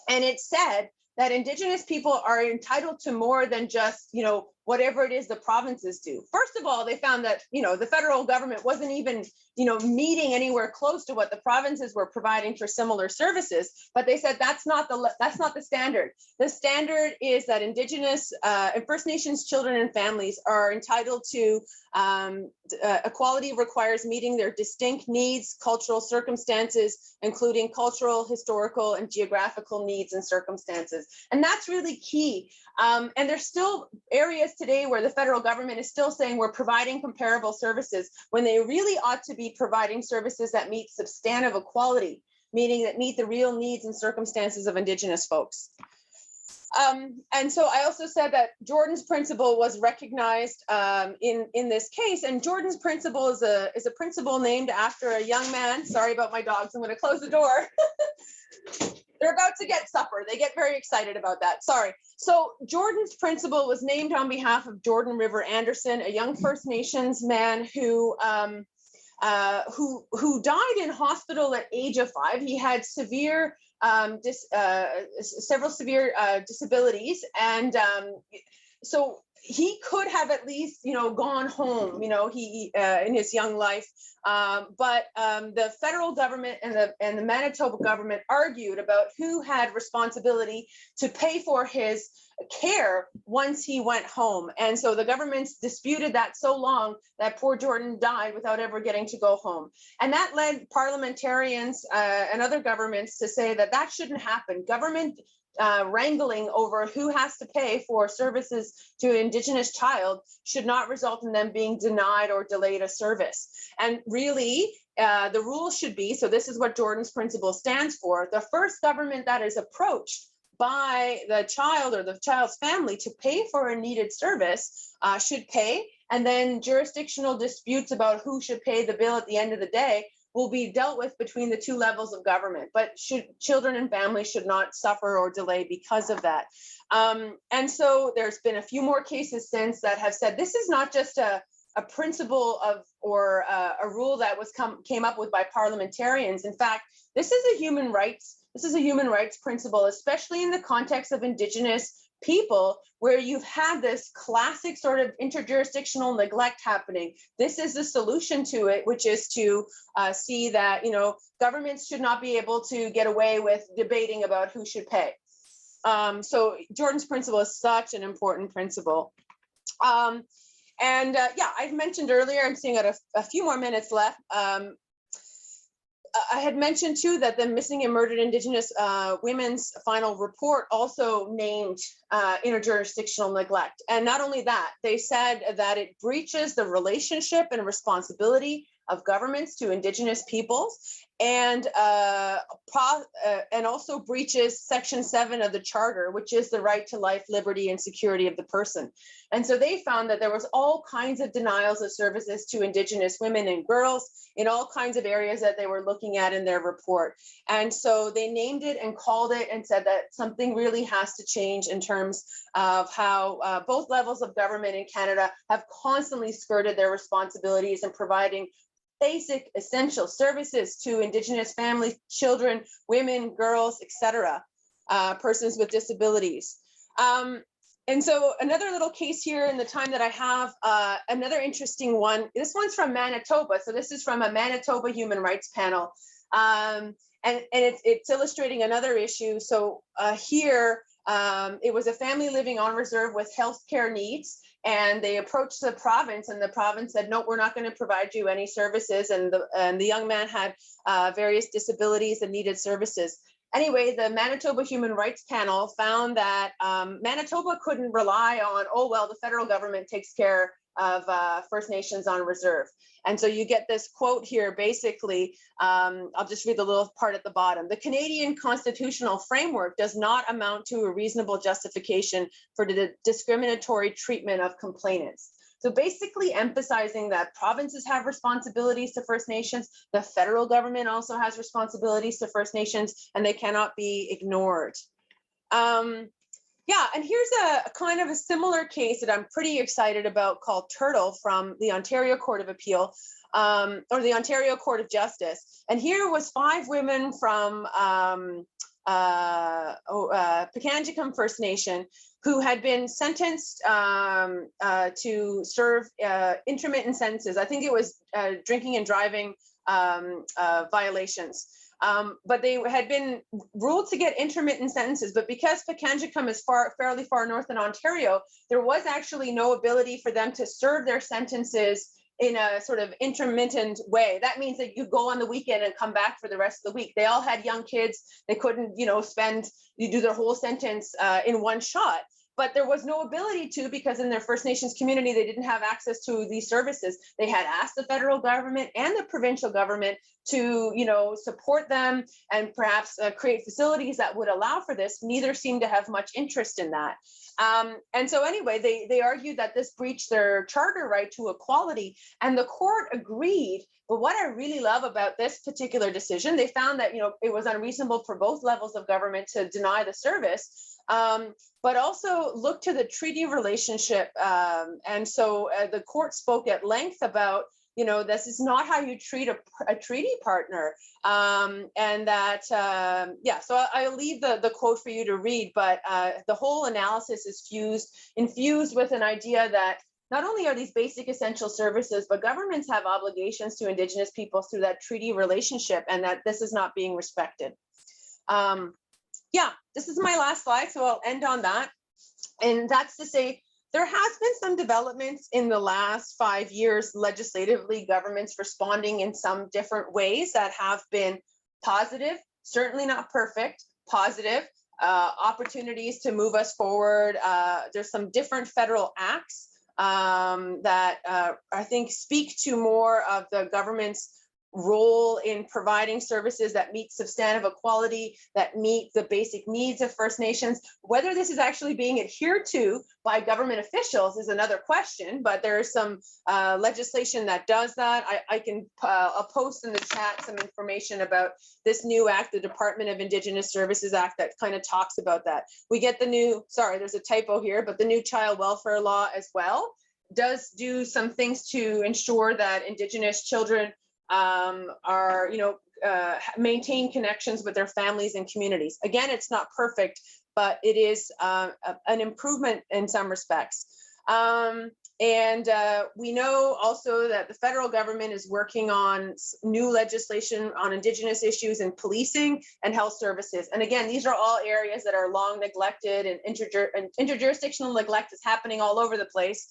And it said that Indigenous people are entitled to more than just, whatever it is the provinces do. First of all, they found that, the federal government wasn't even, meeting anywhere close to what the provinces were providing for similar services. But they said that's not the standard. The standard is that Indigenous and First Nations children and families are entitled to equality requires meeting their distinct needs, cultural circumstances, including cultural, historical, and geographical needs and circumstances. And that's really key. And there's still areas today where the federal government is still saying we're providing comparable services when they really ought to be providing services that meet substantive equality, meaning that meet the real needs and circumstances of Indigenous folks. And so I also said that Jordan's principle was recognized in this case, and Jordan's principle is a principle named after a young man. Sorry about my dogs, I'm going to close the door. They're about to get supper. They get very excited about that. Sorry. So Jordan's principle was named on behalf of Jordan River Anderson, a young First Nations man who died in hospital at age of 5. He had several severe disabilities, and so he could have at least, gone home, he in his young life. But the federal government and the Manitoba government argued about who had responsibility to pay for his care once he went home. And so the governments disputed that so long that poor Jordan died without ever getting to go home. And that led parliamentarians and other governments to say that shouldn't happen. Government wrangling over who has to pay for services to an Indigenous child should not result in them being denied or delayed a service. And really, the rule should be, so this is what Jordan's principle stands for, the first government that is approached by the child or the child's family to pay for a needed service should pay, and then jurisdictional disputes about who should pay the bill at the end of the day will be dealt with between the two levels of government, but children and families should not suffer or delay because of that. And so there's been a few more cases since that have said this is not just a principle of or a rule that was came up with by parliamentarians. In fact, this is a human rights principle, especially in the context of Indigenous people, where you've had this classic sort of interjurisdictional neglect happening. This is the solution to it, which is to see that, you know, governments should not be able to get away with debating about who should pay. So Jordan's principle is such an important principle. Yeah, I've mentioned earlier, I'm seeing a few more minutes left. I had mentioned too that the Missing and Murdered Indigenous Women's final report also named interjurisdictional neglect. And not only that, they said that it breaches the relationship and responsibility of governments to Indigenous peoples, and also breaches Section 7 of the Charter, which is the right to life, liberty, and security of the person. And so they found that there was all kinds of denials of services to Indigenous women and girls in all kinds of areas that they were looking at in their report. And so they named it and called it and said that something really has to change in terms of how both levels of government in Canada have constantly skirted their responsibilities in providing basic essential services to Indigenous families, children, women, girls, etc., persons with disabilities. And so another little case here in the time that I have, another interesting one, this one's from Manitoba. So this is from a Manitoba human rights panel. And it's illustrating another issue. So here, it was a family living on reserve with healthcare needs, and they approached the province, and the province said, no, we're not going to provide you any services. And the young man had various disabilities and needed services. Anyway, the Manitoba Human Rights Panel found that Manitoba couldn't rely on, oh, well, the federal government takes care of First Nations on reserve. And so you get this quote here, basically, I'll just read the little part at the bottom. The Canadian constitutional framework does not amount to a reasonable justification for the discriminatory treatment of complainants. So basically emphasizing that provinces have responsibilities to First Nations, the federal government also has responsibilities to First Nations, and they cannot be ignored. Yeah, and here's a kind of a similar case that I'm pretty excited about called Turtle from the Ontario Court of Appeal, or the Ontario Court of Justice. And here was 5 women from Pikangikum First Nation who had been sentenced to serve intermittent sentences. I think it was drinking and driving violations. But they had been ruled to get intermittent sentences, but because Pikangikum is fairly far north in Ontario, there was actually no ability for them to serve their sentences in a sort of intermittent way. That means that you go on the weekend and come back for the rest of the week. They all had young kids. They couldn't, you know, do their whole sentence in one shot. But there was no ability to, because in their First Nations community, they didn't have access to these services. They had asked the federal government and the provincial government to, you know, support them and perhaps create facilities that would allow for this. Neither seemed to have much interest in that. And so anyway, they argued that this breached their charter right to equality, and the court agreed. But what I really love about this particular decision, they found that, you know, it was unreasonable for both levels of government to deny the service, but also look to the treaty relationship. And so the court spoke at length about, you know, this is not how you treat a treaty partner. And that, yeah, so I'll leave the quote for you to read, but the whole analysis is infused with an idea that not only are these basic essential services, but governments have obligations to Indigenous peoples through that treaty relationship, and that this is not being respected. Yeah, this is my last slide, so I'll end on that. And that's to say, there has been some developments in the last 5 years legislatively, governments responding in some different ways that have been positive, certainly not perfect, positive. opportunities to move us forward. There's some different federal acts that I think speak to more of the government's role in providing services that meet substantive equality, that meet the basic needs of First Nations. Whether this is actually being adhered to by government officials is another question, but there is some legislation that does that. I can I'll post in the chat some information about this new act, the Department of Indigenous Services Act, that kind of talks about that. We get the new, sorry, there's a typo here, but the new child welfare law as well does do some things to ensure that Indigenous children are, maintain connections with their families and communities. Again, it's not perfect, but it is an improvement in some respects. We know also that the federal government is working on new legislation on Indigenous issues in policing and health services. And again, these are all areas that are long neglected, and interjurisdictional neglect is happening all over the place.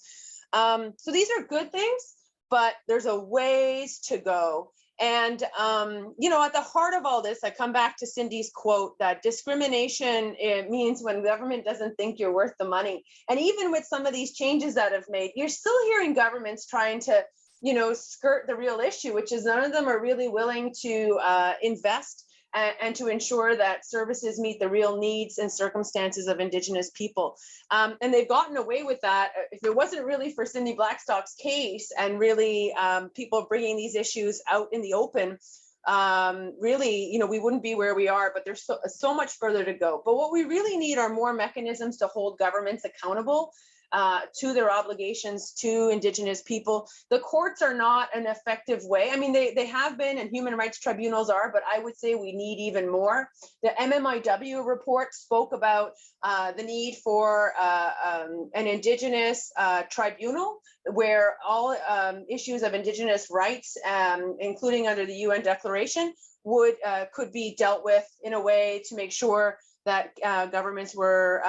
So these are good things, but there's a ways to go. And, at the heart of all this, I come back to Cindy's quote that discrimination, it means when government doesn't think you're worth the money. And even with some of these changes that have made, you're still hearing governments trying to, skirt the real issue, which is none of them are really willing to invest and to ensure that services meet the real needs and circumstances of Indigenous people. And they've gotten away with that. If it wasn't really for Cindy Blackstock's case and really people bringing these issues out in the open, really, we wouldn't be where we are, but there's so much further to go. But what we really need are more mechanisms to hold governments accountable to their obligations to Indigenous people. The courts are not an effective way. I mean, they have been, and human rights tribunals are, but I would say we need even more. The MMIW report spoke about the need for an Indigenous tribunal where all issues of Indigenous rights, including under the UN Declaration, could be dealt with in a way to make sure that governments were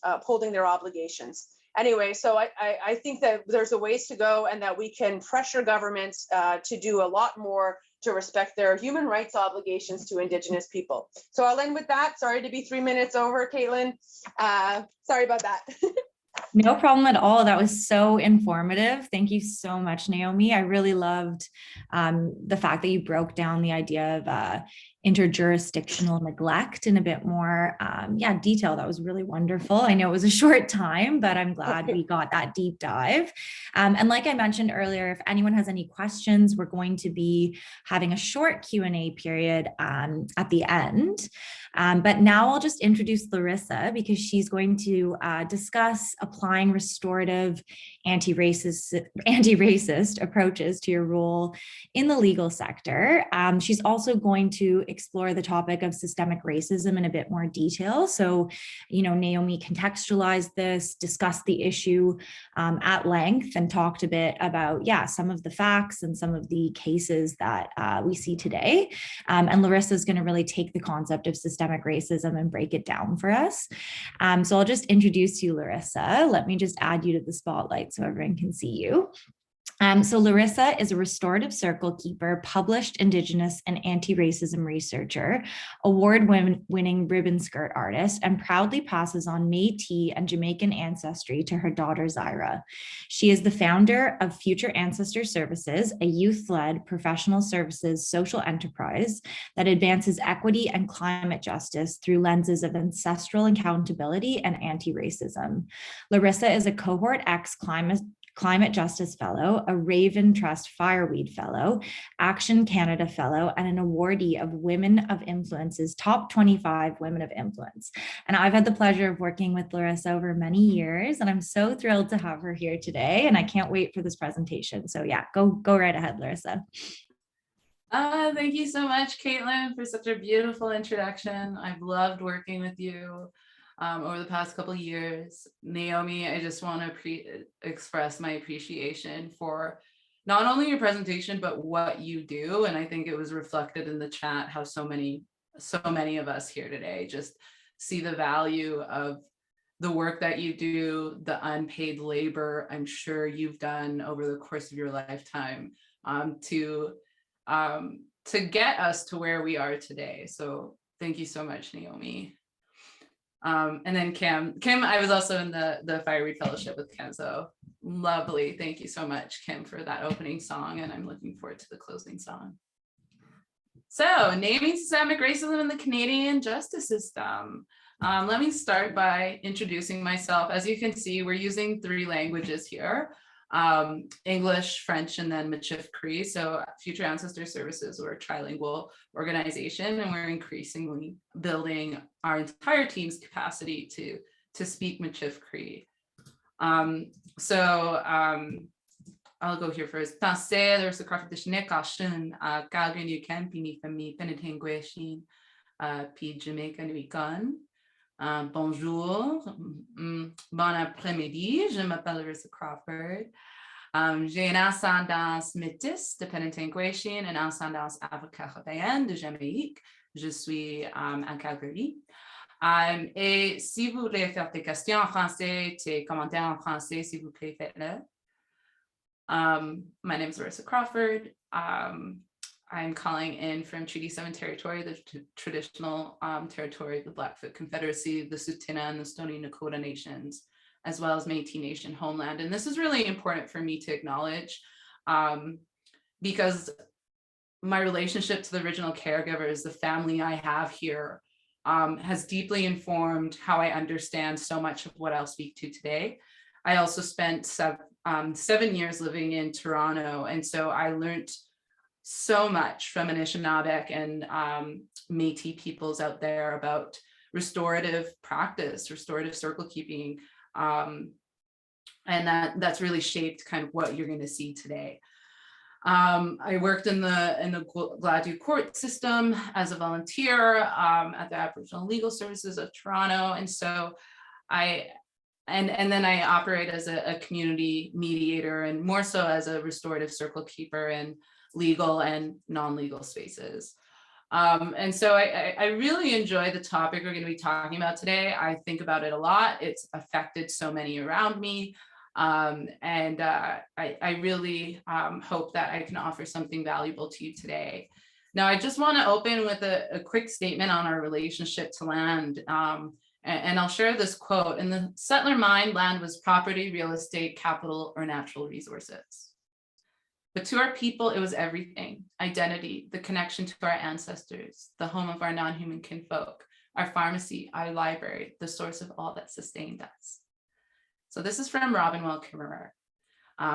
upholding their obligations. Anyway, so I think that there's a ways to go, and that we can pressure governments to do a lot more to respect their human rights obligations to Indigenous people. So I'll end with that. Sorry to be 3 minutes over, Caitlin. Sorry about that.
No problem at all. That was so informative. Thank you so much, Naomi. I really loved the fact that you broke down the idea of interjurisdictional neglect in a bit more detail. That was really wonderful. I know it was a short time, but I'm glad we got that deep dive. And like I mentioned earlier, if anyone has any questions, we're going to be having a short Q&A period at the end. But now I'll just introduce Larissa, because she's going to discuss applying restorative anti-racist approaches to your role in the legal sector. She's also going to explore the topic of systemic racism in a bit more detail. So, Naomi contextualized this, discussed the issue at length, and talked a bit about, some of the facts and some of the cases that we see today. And Larissa is going to really take the concept of systemic racism and break it down for us. So I'll just introduce you, Larissa. Let me just add you to the spotlight so everyone can see you. So Larissa is a restorative circle keeper, published Indigenous and anti-racism researcher, award-winning ribbon skirt artist, and proudly passes on Métis and Jamaican ancestry to her daughter, Zaira. She is the founder of Future Ancestor Services, a youth-led professional services social enterprise that advances equity and climate justice through lenses of ancestral accountability and anti-racism. Larissa is a Cohort X Climate Justice Fellow, a Raven Trust Fireweed Fellow, Action Canada Fellow, and an awardee of Women of Influence's Top 25 Women of Influence. And I've had the pleasure of working with Larissa over many years, and I'm so thrilled to have her here today, and I can't wait for this presentation. So go right ahead, Larissa.
Thank you so much, Caitlin, for such a beautiful introduction. I've loved working with you over the past couple of years. Naomi, I just want to express my appreciation for not only your presentation, but what you do. And I think it was reflected in the chat how so many of us here today just see the value of the work that you do, the unpaid labor I'm sure you've done over the course of your lifetime to get us to where we are today. So thank you so much, Naomi. And then Kim, I was also in the Fireweed Fellowship with Kenzo. Lovely. Thank you so much, Kim, for that opening song. And I'm looking forward to the closing song. So, naming systemic racism in the Canadian justice system. Let me start by introducing myself. As you can see, we're using 3 languages here. English, French, and then Michif Cree. So Future Ancestor Services, we're a trilingual organization, and we're increasingly building our entire team's capacity to speak Michif Cree. I'll go here first. Pensez there's a craftish kashin Calgary New Ken Pini Femi Penitengweshin Pi Jamaica Nuikon. Bonjour, bon après-midi, je m'appelle Larissa Crawford. J'ai une ascendance métisse de Penitengweshin, une ascendance afro-caribéenne de Jamaïque. Je suis à Calgary. Et si vous voulez faire des questions en français, des commentaires en français, s'il vous plaît, faites-le. My name is Larissa Crawford. I'm calling in from Treaty 7 territory, the traditional territory of the Blackfoot Confederacy, the Tsuut'ina and the Stoney Nakoda nations, as well as Métis Nation homeland. And this is really important for me to acknowledge because my relationship to the original caregivers, the family I have here, has deeply informed how I understand so much of what I'll speak to today. I also spent 7 years living in Toronto, and so I learned so much from Anishinaabeg and Métis peoples out there about restorative practice, restorative circle keeping, and that's really shaped kind of what you're going to see today. I worked in the Gladue court system as a volunteer at the Aboriginal Legal Services of Toronto, and so and then I operate as a community mediator and more so as a restorative circle keeper in legal and non-legal spaces. And so I really enjoy the topic we're going to be talking about today. I think about it a lot. It's affected so many around me. And I really hope that I can offer something valuable to you today. Now, I just want to open with a quick statement on our relationship to land. And I'll share this quote. In the settler mind, land was property, real estate, capital, or natural resources. But to our people, it was everything: identity, the connection to our ancestors, the home of our non-human kinfolk, our pharmacy, our library, the source of all that sustained us. So this is from Robin Wall Kimmerer,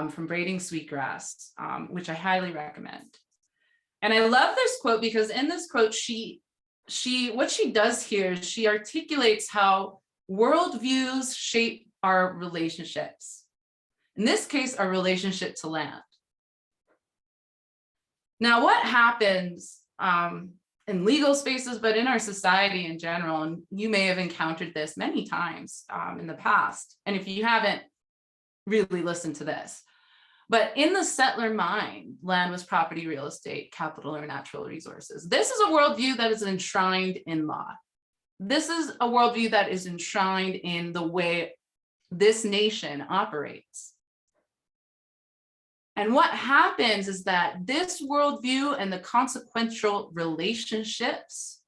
from Braiding Sweetgrass, which I highly recommend. And I love this quote because in this quote, what she does here is she articulates how worldviews shape our relationships. In this case, our relationship to land. Now, what happens in legal spaces, but in our society in general, and you may have encountered this many times in the past, and if you haven't, really listen to this. But in the settler mind, land was property, real estate, capital, or natural resources. This is a worldview that is enshrined in law. This is a worldview that is enshrined in the way this nation operates. And what happens is that this worldview and the consequential relationships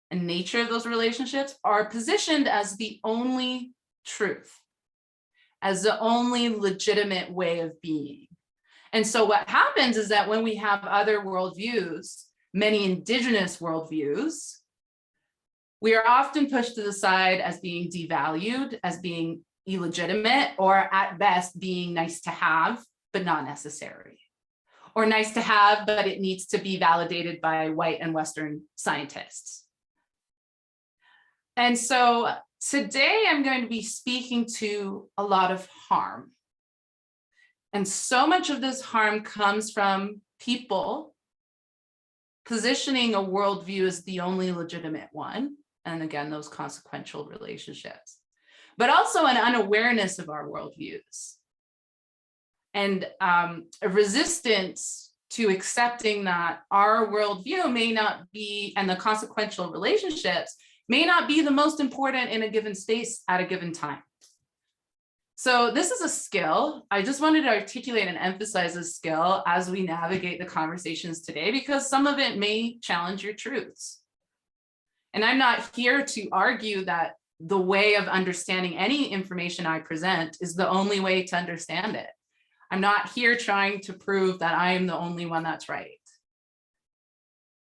and nature of those relationships are positioned as the only truth, as the only legitimate way of being. And so what happens is that when we have other worldviews, many Indigenous worldviews, we are often pushed to the side as being devalued, as being illegitimate, or at best being nice to have, but not necessary, or nice to have, but it needs to be validated by white and Western scientists. And so today I'm going to be speaking to a lot of harm. And so much of this harm comes from people positioning a worldview as the only legitimate one. And again, those consequential relationships, but also an unawareness of our worldviews. And a resistance to accepting that our worldview may not be, and the consequential relationships may not be the most important in a given space at a given time. So this is a skill. I just wanted to articulate and emphasize this skill as we navigate the conversations today, because some of it may challenge your truths. And I'm not here to argue that the way of understanding any information I present is the only way to understand it. I'm not here trying to prove that I am the only one that's right.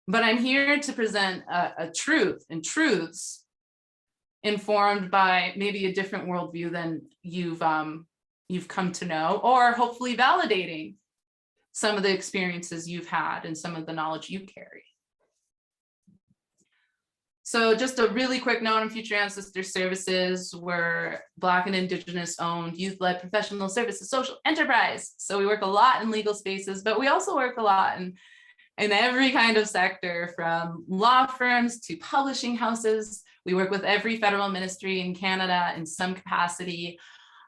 But I'm here to present a truth and truths informed by maybe a different worldview than you've come to know, or hopefully validating some of the experiences you've had and some of the knowledge you carry. So just a really quick note on Future Ancestor Services. We're Black and Indigenous owned, youth-led professional services social enterprise. So we work a lot in legal spaces, but we also work a lot in every kind of sector, from law firms to publishing houses. We work with every federal ministry in Canada in some capacity,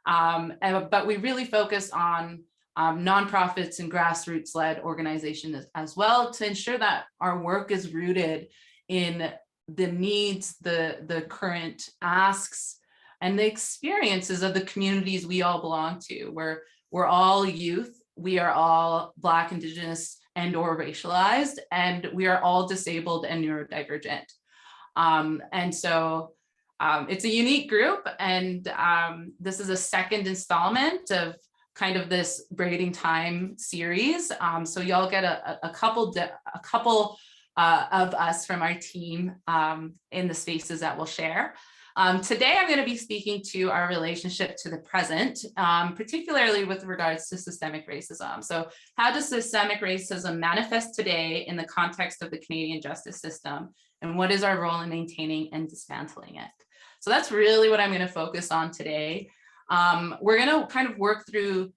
but we really focus on nonprofits and grassroots-led organizations as well, to ensure that our work is rooted in the needs, the current asks, and the experiences of the communities we all belong to. We're all youth, we are all Black, Indigenous, and or racialized, and we are all disabled and neurodivergent. And so it's a unique group, and this is a second installment of kind of this Braiding Time series. So y'all get a couple of us from our team in the spaces that we'll share. Today, I'm going to be speaking to our relationship to the present, particularly with regards to systemic racism. So how does systemic racism manifest today in the context of the Canadian justice system? And what is our role in maintaining and dismantling it? So that's really what I'm going to focus on today. We're going to kind of work through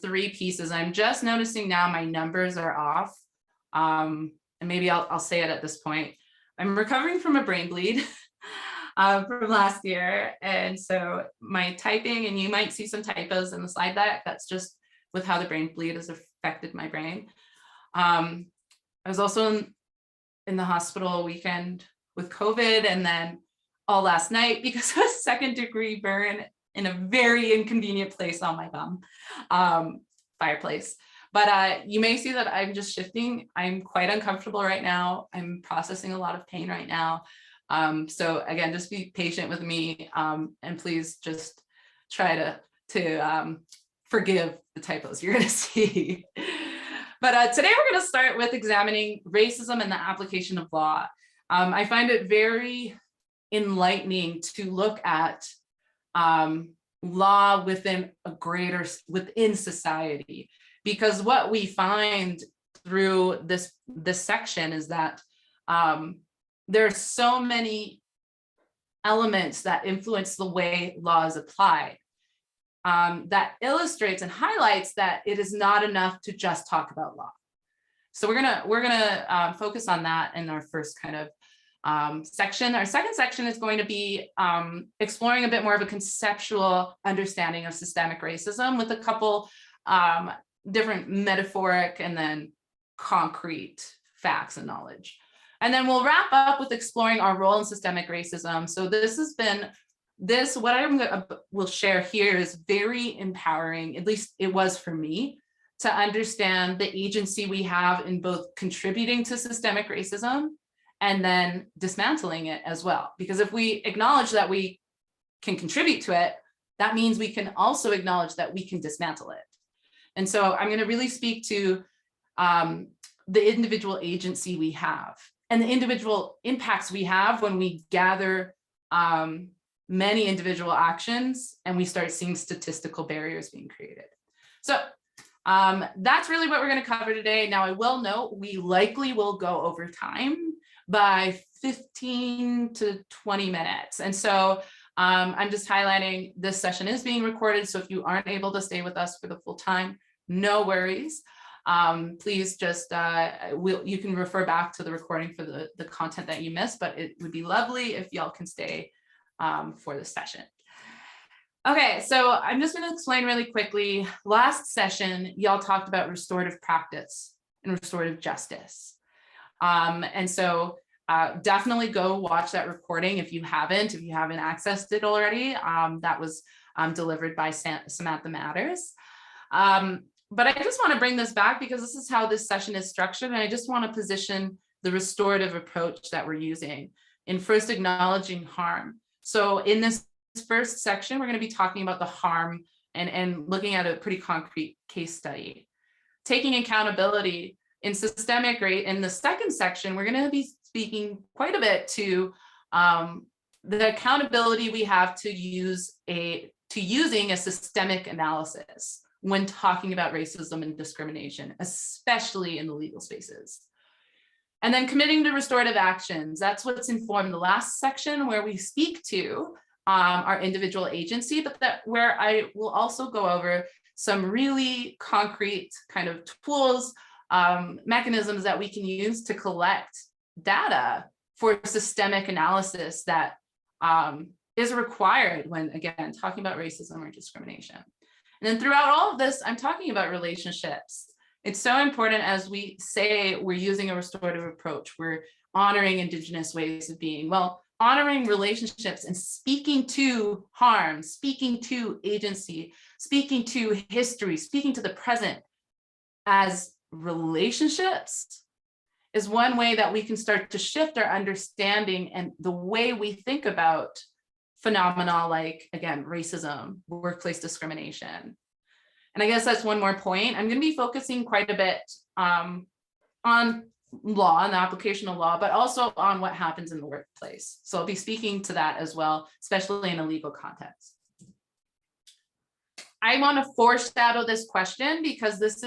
3 pieces. I'm just noticing now my numbers are off. And maybe I'll say it at this point. I'm recovering from a brain bleed from last year. And so my typing, and you might see some typos in the slide deck, that's just with how the brain bleed has affected my brain. I was also in the hospital a weekend with COVID, and then all last night because of a 2nd-degree burn in a very inconvenient place on my bum, fireplace. But you may see that I'm just shifting. I'm quite uncomfortable right now. I'm processing a lot of pain right now. So again, just be patient with me, and please just try to forgive the typos you're gonna see. But today we're gonna start with examining racism and the application of law. I find it very enlightening to look at law within within society, because what we find through this section is that there are so many elements that influence the way law is applied, that illustrates and highlights that it is not enough to just talk about law. So we're gonna focus on that in our first kind of section. Our second section is going to be exploring a bit more of a conceptual understanding of systemic racism with a couple different metaphoric and then concrete facts and knowledge. And then we'll wrap up with exploring our role in systemic racism. So this has been, what will share here is very empowering, at least it was for me, to understand the agency we have in both contributing to systemic racism and then dismantling it as well. Because if we acknowledge that we can contribute to it, that means we can also acknowledge that we can dismantle it. And so I'm going to really speak to the individual agency we have and the individual impacts we have when we gather many individual actions and we start seeing statistical barriers being created. So that's really what we're going to cover today. Now, I will note we likely will go over time by 15 to 20 minutes. And so I'm just highlighting this session is being recorded. So if you aren't able to stay with us for the full time, no worries. Please just, you can refer back to the recording for the content that you missed, but it would be lovely if y'all can stay for the session. Okay, so I'm just going to explain really quickly. Last session, y'all talked about restorative practice and restorative justice. And so definitely go watch that recording if you haven't accessed it already. That was delivered by Samantha Matters. But I just want to bring this back because this is how this session is structured. And I just want to position the restorative approach that we're using. in first acknowledging harm. So in this first section, we're going to be talking about the harm and looking at a pretty concrete case study. Taking accountability in systemic, right? In the second section, we're going to be speaking quite a bit to the accountability we have to using a systemic analysis when talking about racism and discrimination, especially in the legal spaces. And then committing to restorative actions. That's what's informed the last section, where we speak to our individual agency, but where I will also go over some really concrete kind of tools, mechanisms that we can use to collect data for systemic analysis that is required when, again, talking about racism or discrimination. And then throughout all of this, I'm talking about relationships. It's so important as we say we're using a restorative approach, we're honoring Indigenous ways of being. Well, honoring relationships and speaking to harm, speaking to agency, speaking to history, speaking to the present as relationships is one way that we can start to shift our understanding and the way we think about phenomena like, again, racism, workplace discrimination. And I guess that's one more point. I'm going to be focusing quite a bit on law and the application of law, but also on what happens in the workplace. So I'll be speaking to that as well, especially in a legal context. I want to foreshadow this question because this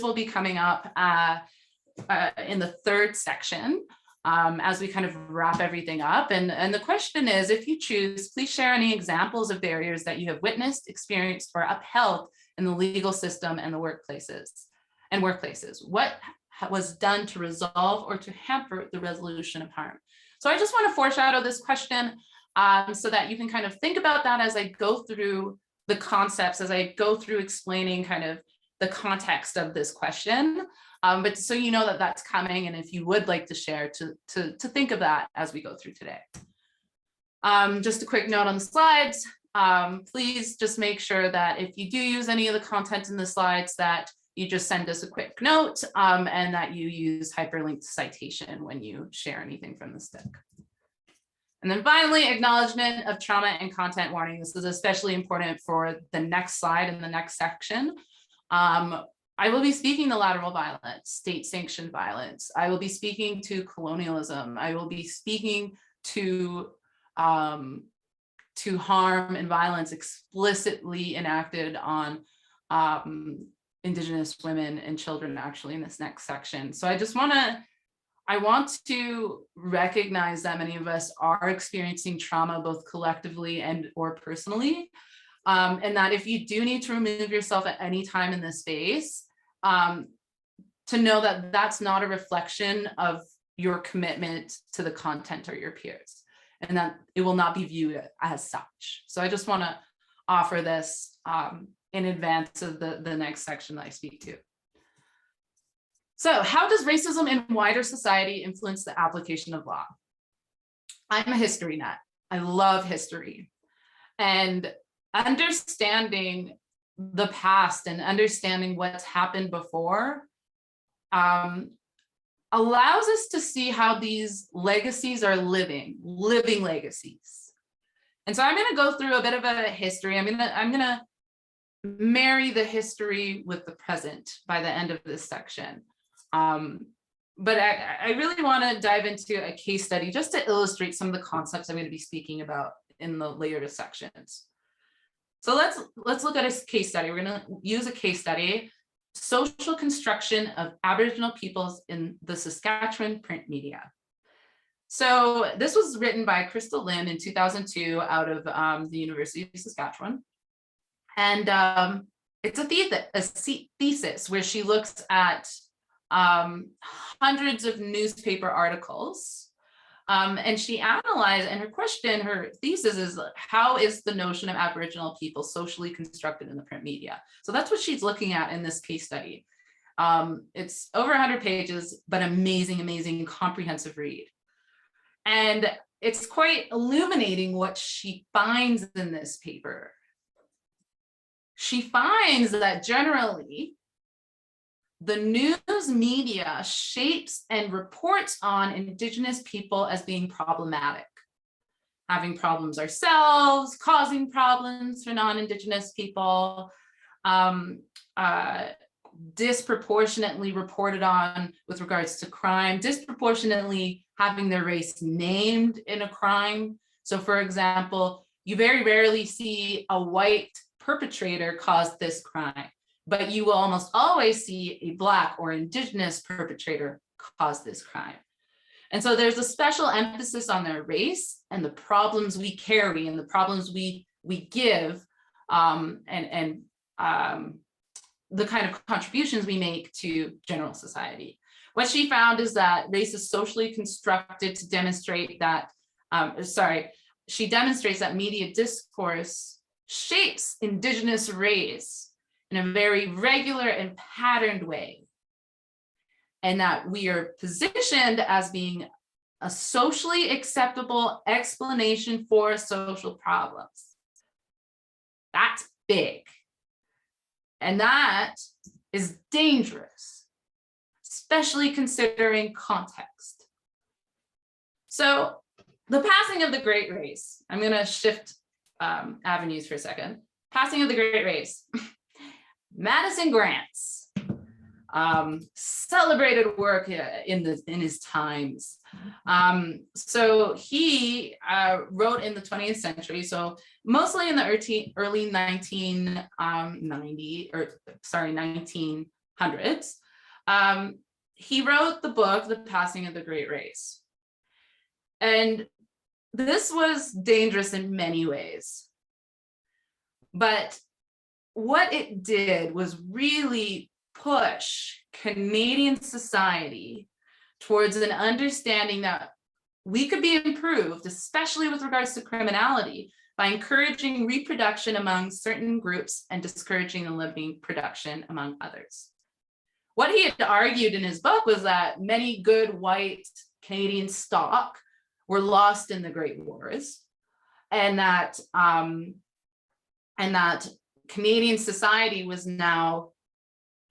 will be coming up in the third section as we kind of wrap everything up. And the question is, if you choose, please share any examples of barriers that you have witnessed, experienced, or upheld in the legal system and the workplaces. What was done to resolve or to hamper the resolution of harm? So I just want to foreshadow this question so that you can kind of think about that as I go through the concepts, as I go through explaining kind of the context of this question. But so you know that that's coming, and if you would like to share, to think of that as we go through today. Just a quick note on the slides. Please just make sure that if you do use any of the content in the slides, that you just send us a quick note and that you use hyperlinked citation when you share anything from this deck. And then finally, acknowledgement of trauma and content warning. This is especially important for the next slide in the next section. I will be speaking to lateral violence, state-sanctioned violence. I will be speaking to colonialism. I will be speaking to harm and violence explicitly enacted on Indigenous women and children actually in this next section. So I want to recognize that many of us are experiencing trauma both collectively and or personally. And that if you do need to remove yourself at any time in this space, to know that that's not a reflection of your commitment to the content or your peers, and that it will not be viewed as such. So I just want to offer this in advance of the next section that I speak to. So how does racism in wider society influence the application of law? I'm a history nut. I love history. And understanding the past and understanding what's happened before allows us to see how these legacies are living legacies. And so I'm going to go through a bit of a history. I'm going to marry the history with the present by the end of this section. But I really want to dive into a case study just to illustrate some of the concepts I'm going to be speaking about in the later sections. So let's look at a case study. We're going to use a case study, social construction of Aboriginal peoples in the Saskatchewan print media. So this was written by Crystal Lynn in 2002 out of the University of Saskatchewan. And it's a thesis where she looks at hundreds of newspaper articles. And she analyzed, and her thesis is, how is the notion of Aboriginal people socially constructed in the print media? So that's what she's looking at in this case study. It's over 100 pages, but amazing, comprehensive read. And it's quite illuminating what she finds in this paper. She finds that generally, the news media shapes and reports on Indigenous people as being problematic, having problems ourselves, causing problems for non-Indigenous people, disproportionately reported on with regards to crime, disproportionately having their race named in a crime. So for example, you very rarely see a white perpetrator cause this crime, but you will almost always see a Black or Indigenous perpetrator cause this crime. And so there's a special emphasis on their race and the problems we carry and the problems we give, and the kind of contributions we make to general society. What she found is that race is socially constructed to demonstrate that, she demonstrates that media discourse shapes Indigenous race in a very regular and patterned way, and that we are positioned as being a socially acceptable explanation for social problems. That's big. And that is dangerous, especially considering context. So the passing of the Great Race, I'm going to shift avenues for a second. Passing of the Great Race. Madison Grant's celebrated work in his times. So he wrote in the 20th century, so mostly in the early 1900s. He wrote the book, The Passing of the Great Race. And this was dangerous in many ways. But what it did was really push Canadian society towards an understanding that we could be improved, especially with regards to criminality, by encouraging reproduction among certain groups and discouraging and limiting production among others. What he had argued in his book was that many good white Canadian stock were lost in the Great Wars, and that Canadian society was now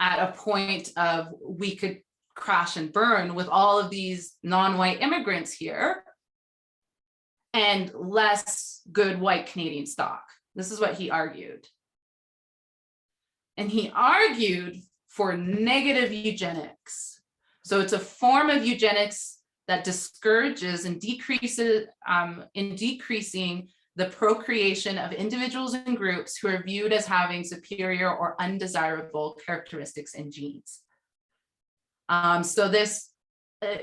at a point of we could crash and burn with all of these non-white immigrants here and less good white Canadian stock. This is what he argued. And he argued for negative eugenics. So it's a form of eugenics that discourages and decreases in decreasing the procreation of individuals and groups who are viewed as having superior or undesirable characteristics and genes. So this,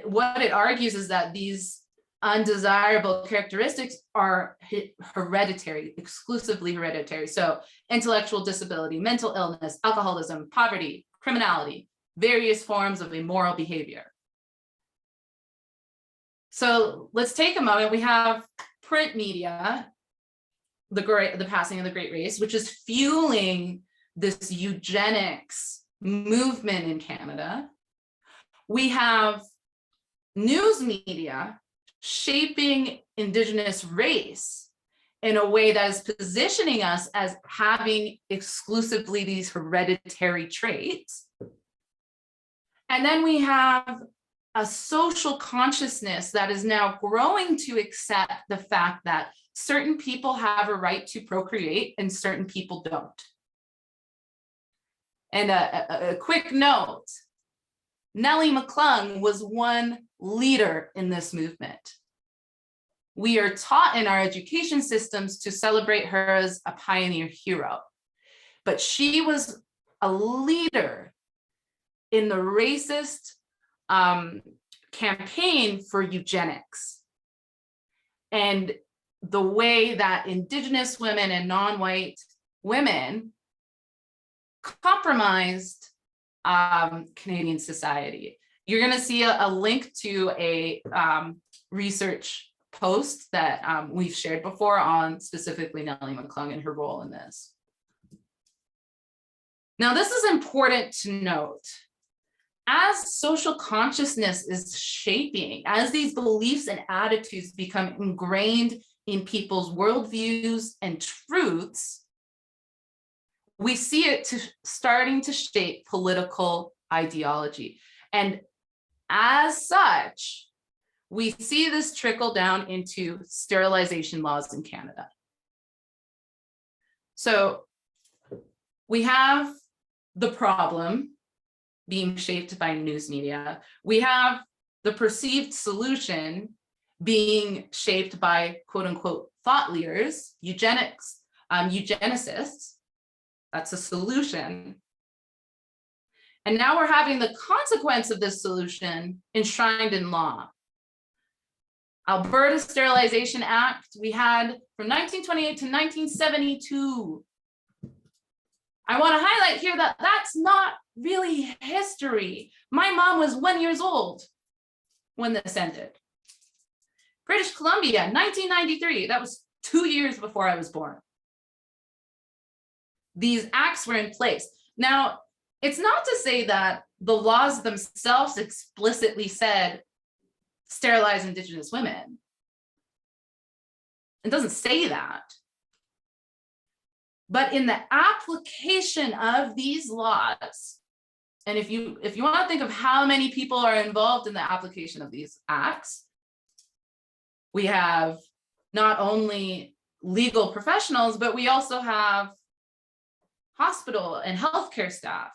what it argues is that these undesirable characteristics are hereditary, exclusively hereditary. So intellectual disability, mental illness, alcoholism, poverty, criminality, various forms of immoral behavior. So let's take a moment. We have print media, the passing of the Great Race, which is fueling this eugenics movement in Canada. We have news media shaping Indigenous race in a way that is positioning us as having exclusively these hereditary traits. And then we have a social consciousness that is now growing to accept the fact that certain people have a right to procreate and certain people don't. And a quick note, Nellie McClung was one leader in this movement. We are taught in our education systems to celebrate her as a pioneer hero, but she was a leader in the racist campaign for eugenics and the way that Indigenous women and non-white women compromised Canadian society. You're going to see a link to a research post that we've shared before on specifically Nellie McClung and her role in this. Now, this is important to note. As social consciousness is shaping, as these beliefs and attitudes become ingrained in people's worldviews and truths, we see it starting to shape political ideology. And as such, we see this trickle down into sterilization laws in Canada. So we have the problem being shaped by news media. We have the perceived solution being shaped by quote unquote thought leaders, eugenicists. That's a solution. And now we're having the consequence of this solution enshrined in law. Alberta Sterilization Act, we had from 1928 to 1972. I want to highlight here that that's not really history. My mom was 1 year old when this ended. British Columbia, 1993, that was 2 years before I was born. These acts were in place. Now, it's not to say that the laws themselves explicitly said sterilize Indigenous women. It doesn't say that. But in the application of these laws, and if you want to think of how many people are involved in the application of these acts, we have not only legal professionals, but we also have hospital and healthcare staff.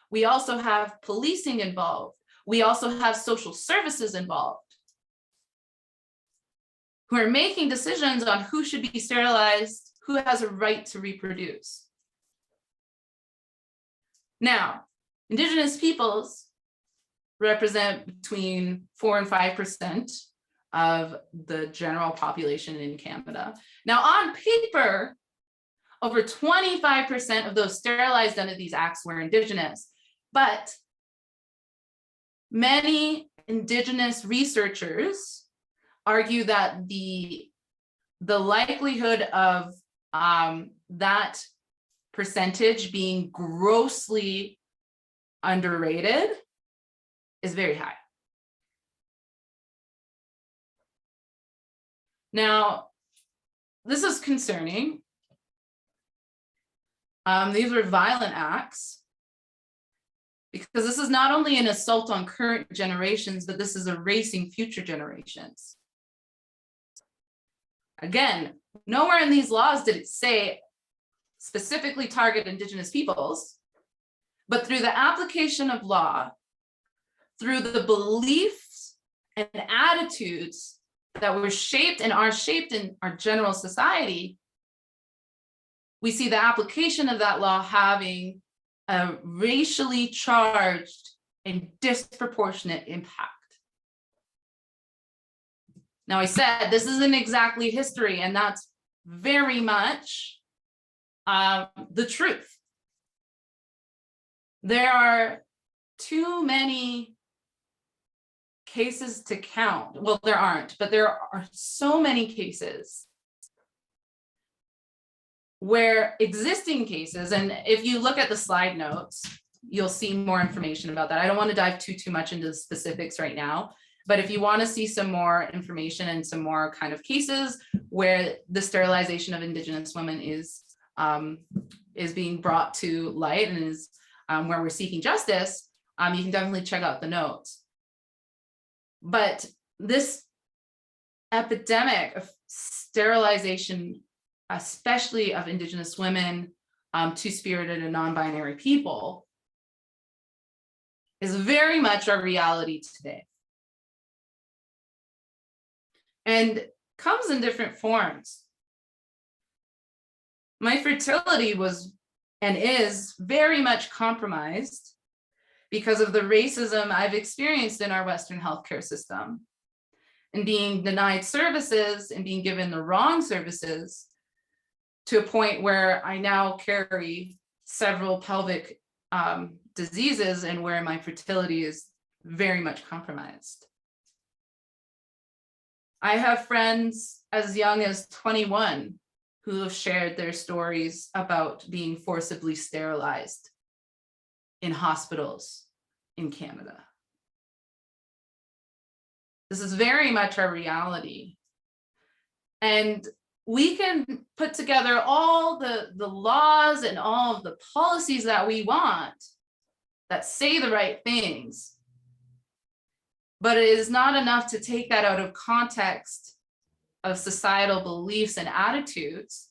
We also have policing involved. We also have social services involved who are making decisions on who should be sterilized, who has a right to reproduce. Now, Indigenous peoples represent between 4 and 5% of the general population in Canada. Now, on paper, over 25% of those sterilized under these acts were Indigenous, but many Indigenous researchers argue that the likelihood of that percentage being grossly underrated is very high. Now, this is concerning. These were violent acts because this is not only an assault on current generations, but this is erasing future generations. Again, nowhere in these laws did it say specifically target Indigenous peoples, but through the application of law, through the beliefs and attitudes that were shaped and are shaped in our general society, we see the application of that law having a racially charged and disproportionate impact. Now, I said this isn't exactly history, and that's very much the truth. There are too many cases to count. Well, there aren't, but there are so many cases where existing cases, and if you look at the slide notes, you'll see more information about that. I don't want to dive too much into the specifics right now, but if you want to see some more information and some more kind of cases where the sterilization of Indigenous women is being brought to light and is where we're seeking justice, you can definitely check out the notes. But this epidemic of sterilization, especially of Indigenous women, two-spirited and non-binary people, is very much our reality today. And comes in different forms. My fertility was and is very much compromised because of the racism I've experienced in our Western healthcare system, and being denied services and being given the wrong services to a point where I now carry several pelvic diseases and where my fertility is very much compromised. I have friends as young as 21 who have shared their stories about being forcibly sterilized in hospitals in Canada. This is very much our reality. And we can put together all the laws and all of the policies that we want that say the right things, but it is not enough to take that out of context of societal beliefs and attitudes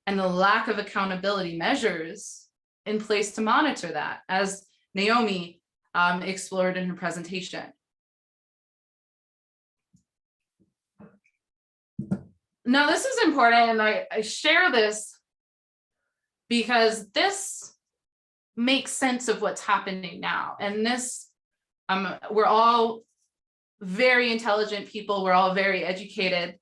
and the lack of accountability measures in place to monitor that, as Naomi explored in her presentation. Now, this is important, and I share this because this makes sense of what's happening now. And this, we're all very intelligent people, we're all very educated.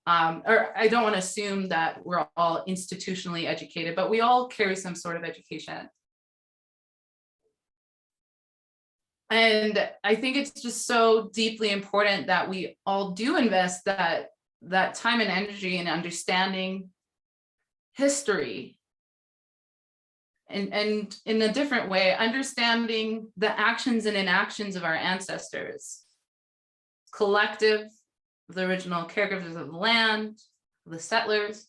Or I don't want to assume that we're all institutionally educated, but we all carry some sort of education. And I think it's just so deeply important that we all do invest that time and energy in understanding history and in a different way, understanding the actions and inactions of our ancestors, collective, the original caregivers of the land, the settlers.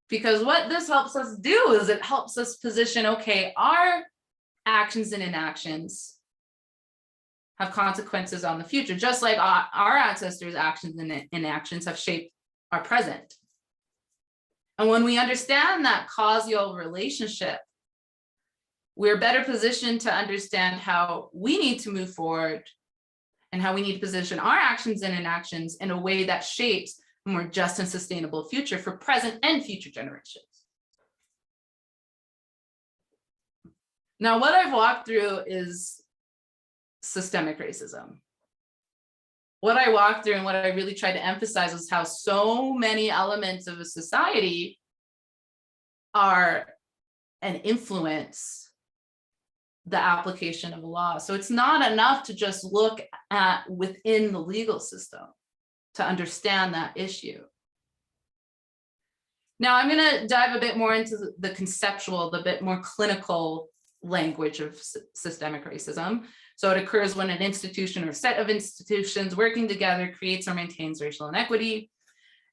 Because what this helps us do is it helps us position, okay, our actions and inactions have consequences on the future, just like our ancestors' actions and inactions have shaped our present. And when we understand that causal relationship, we're better positioned to understand how we need to move forward and how we need to position our actions and inactions in a way that shapes a more just and sustainable future for present and future generations. Now, what I've walked through is systemic racism. What I walked through and what I really tried to emphasize is how so many elements of a society are and influence the application of a law. So it's not enough to just look at within the legal system to understand that issue. Now I'm going to dive a bit more into the conceptual, the bit more clinical language of systemic racism. So it occurs when an institution or set of institutions working together creates or maintains racial inequity.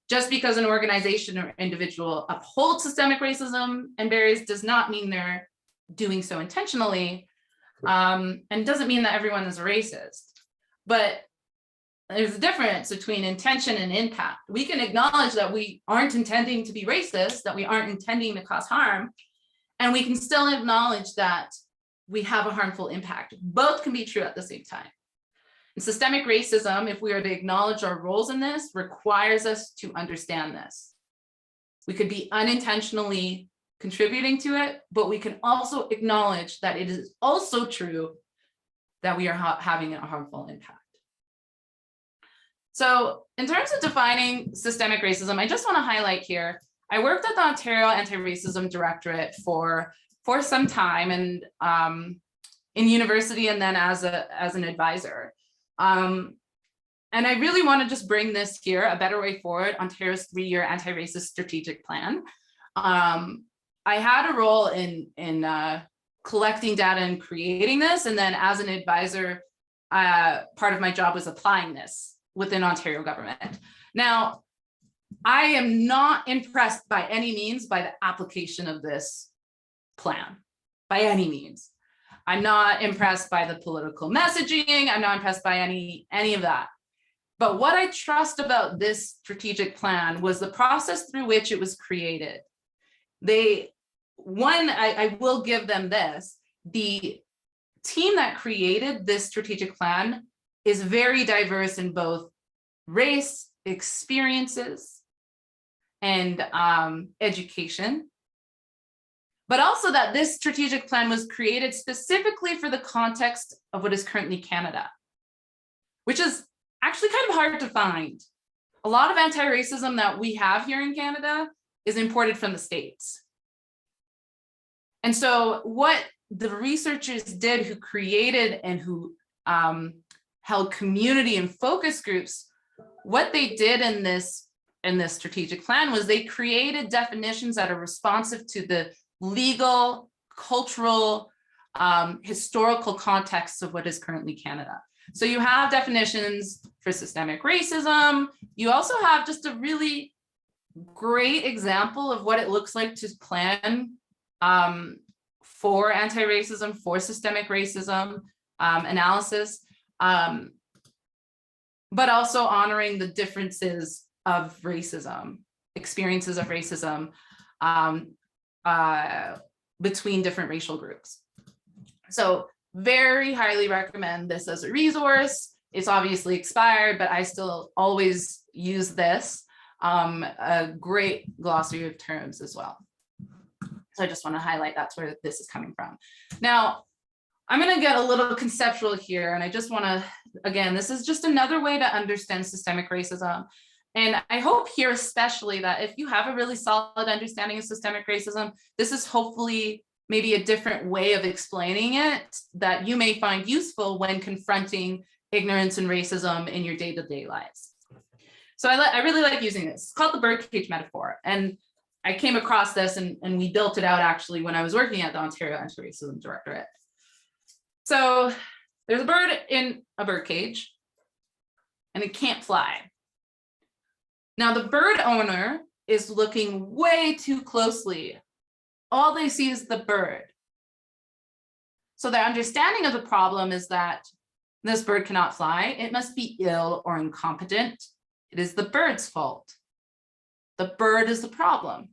Just because an organization or individual upholds systemic racism and barriers does not mean they're doing so intentionally, and doesn't mean that everyone is a racist. But there's a difference between intention and impact. We can acknowledge that we aren't intending to be racist, that we aren't intending to cause harm, and we can still acknowledge that we have a harmful impact. Both can be true at the same time. And systemic racism, if we are to acknowledge our roles in this, requires us to understand this. We could be unintentionally contributing to it, but we can also acknowledge that it is also true that we are having a harmful impact. So in terms of defining systemic racism, I just want to highlight here, I worked at the Ontario Anti-Racism Directorate for some time, and in university and then as an advisor. And I really want to just bring this here, a better way forward, Ontario's 3-year anti-racist strategic plan. I had a role in collecting data and creating this, and then as an advisor, part of my job was applying this within Ontario government. Now, I am not impressed by any means by the application of this plan, by any means. I'm not impressed by the political messaging. I'm not impressed by any of that. But what I trust about this strategic plan was the process through which it was created. I will give them this, the team that created this strategic plan is very diverse in both race, experiences, and education. But also that this strategic plan was created specifically for the context of what is currently Canada, which is actually kind of hard to find. A lot of anti-racism that we have here in Canada is imported from the States. And so what the researchers did who created and who held community and focus groups, what they did in this strategic plan was they created definitions that are responsive to the legal, cultural, historical contexts of what is currently Canada. So you have definitions for systemic racism. You also have just a really great example of what it looks like to plan for anti-racism, for systemic racism analysis, but also honoring the differences of racism, experiences of racism between different racial groups. So very highly recommend this as a resource. It's obviously expired, but I still always use this. A great glossary of terms as well. So I just want to highlight that's where this is coming from. Now, I'm going to get a little conceptual here, and I just want to, again, this is just another way to understand systemic racism. And I hope here especially that if you have a really solid understanding of systemic racism, this is hopefully maybe a different way of explaining it that you may find useful when confronting ignorance and racism in your day-to-day lives. So I really like using this. It's called the birdcage metaphor. And I came across this and we built it out actually when I was working at the Ontario Anti-Racism Directorate. So there's a bird in a birdcage and it can't fly. Now the bird owner is looking way too closely. All they see is the bird. So their understanding of the problem is that this bird cannot fly. It must be ill or incompetent. It is the bird's fault. The bird is the problem.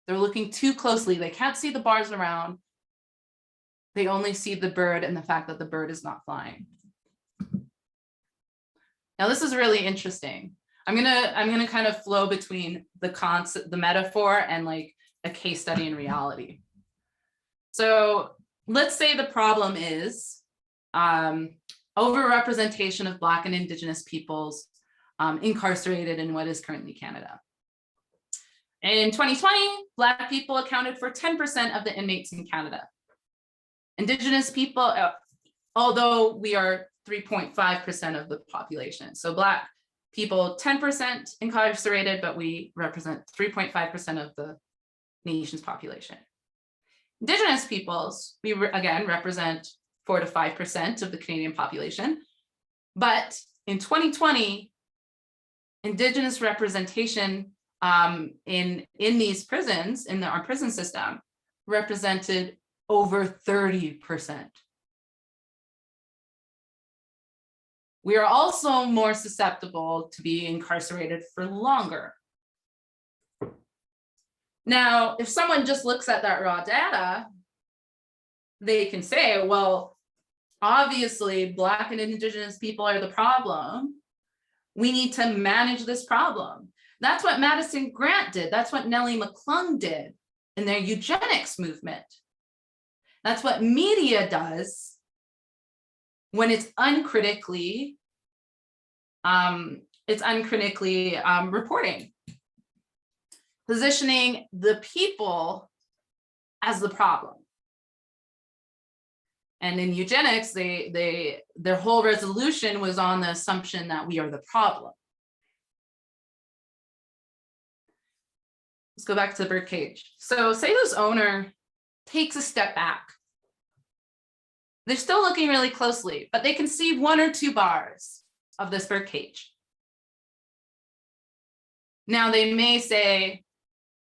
They're looking too closely. They can't see the bars around. They only see the bird and the fact that the bird is not flying. Now this is really interesting. I'm gonna kind of flow between the concept, the metaphor, and like a case study in reality. So let's say the problem is overrepresentation of Black and Indigenous peoples incarcerated in what is currently Canada. In 2020, Black people accounted for 10% of the inmates in Canada. Indigenous people, although we are 3.5% of the population. So Black people, 10% incarcerated, but we represent 3.5% of the nation's population. Indigenous peoples, we again represent 4 to 5% of the Canadian population. But in 2020, Indigenous representation in these prisons, in our prison system, represented over 30%. We are also more susceptible to be incarcerated for longer. Now, if someone just looks at that raw data, they can say, well, obviously Black and Indigenous people are the problem. We need to manage this problem. That's what Madison Grant did. That's what Nellie McClung did in their eugenics movement. That's what media does when it's uncritically reporting, positioning the people as the problem. And in eugenics, their whole resolution was on the assumption that we are the problem. Let's go back to the birdcage. So say this owner takes a step back. They're still looking really closely, but they can see 1 or 2 bars of this birdcage. Now they may say,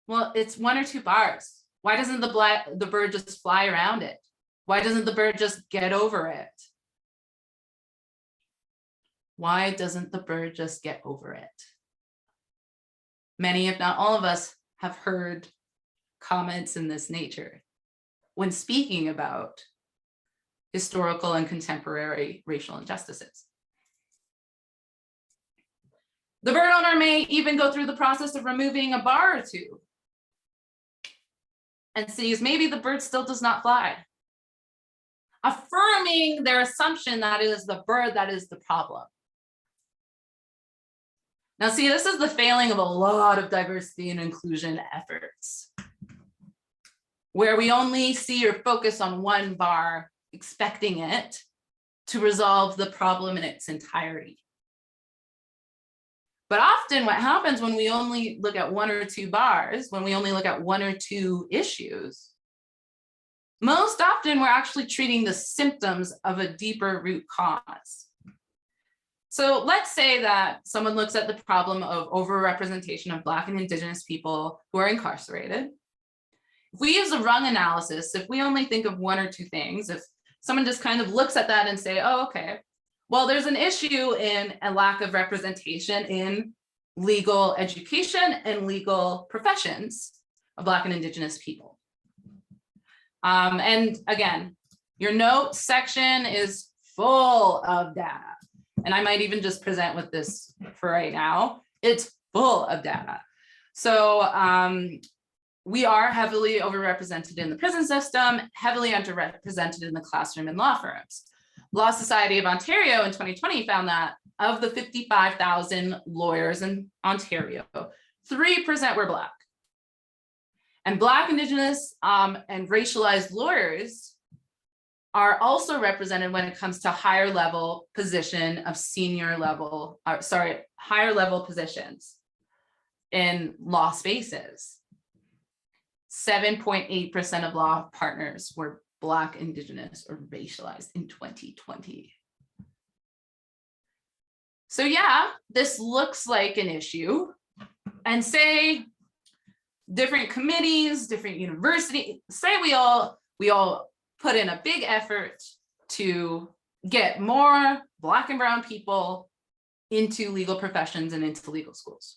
well, it's 1 or 2 bars. Why doesn't the bird just fly around it? Why doesn't the bird just get over it? Why doesn't the bird just get over it? Many, if not all of us, have heard comments in this nature when speaking about historical and contemporary racial injustices. The bird owner may even go through the process of removing a bar or 2 and sees maybe the bird still does not fly, affirming their assumption that it is the bird that is the problem. Now, see, this is the failing of a lot of diversity and inclusion efforts, where we only see or focus on 1 bar, expecting it to resolve the problem in its entirety. But often what happens when we only look at 1 or 2 bars, when we only look at 1 or 2 issues, most often we're actually treating the symptoms of a deeper root cause. So let's say that someone looks at the problem of overrepresentation of Black and Indigenous people who are incarcerated, If we use a rung analysis, if we only think of one or two things, if someone just kind of looks at that and say, oh, okay, well, there's an issue in a lack of representation in legal education and legal professions of Black and Indigenous people. And again, your notes section is full of data. And I might even just present with this for right now. It's full of data. So we are heavily overrepresented in the prison system, heavily underrepresented in the classroom and law firms. Law Society of Ontario in 2020 found that of the 55,000 lawyers in Ontario, 3% were Black. And Black, Indigenous, and racialized lawyers are also represented when it comes to higher level position of higher level positions in law spaces. 7.8% of law partners were Black, Indigenous, or racialized in 2020. So yeah, this looks like an issue. And say different committees, different universities, say we all put in a big effort to get more Black and brown people into legal professions and into legal schools.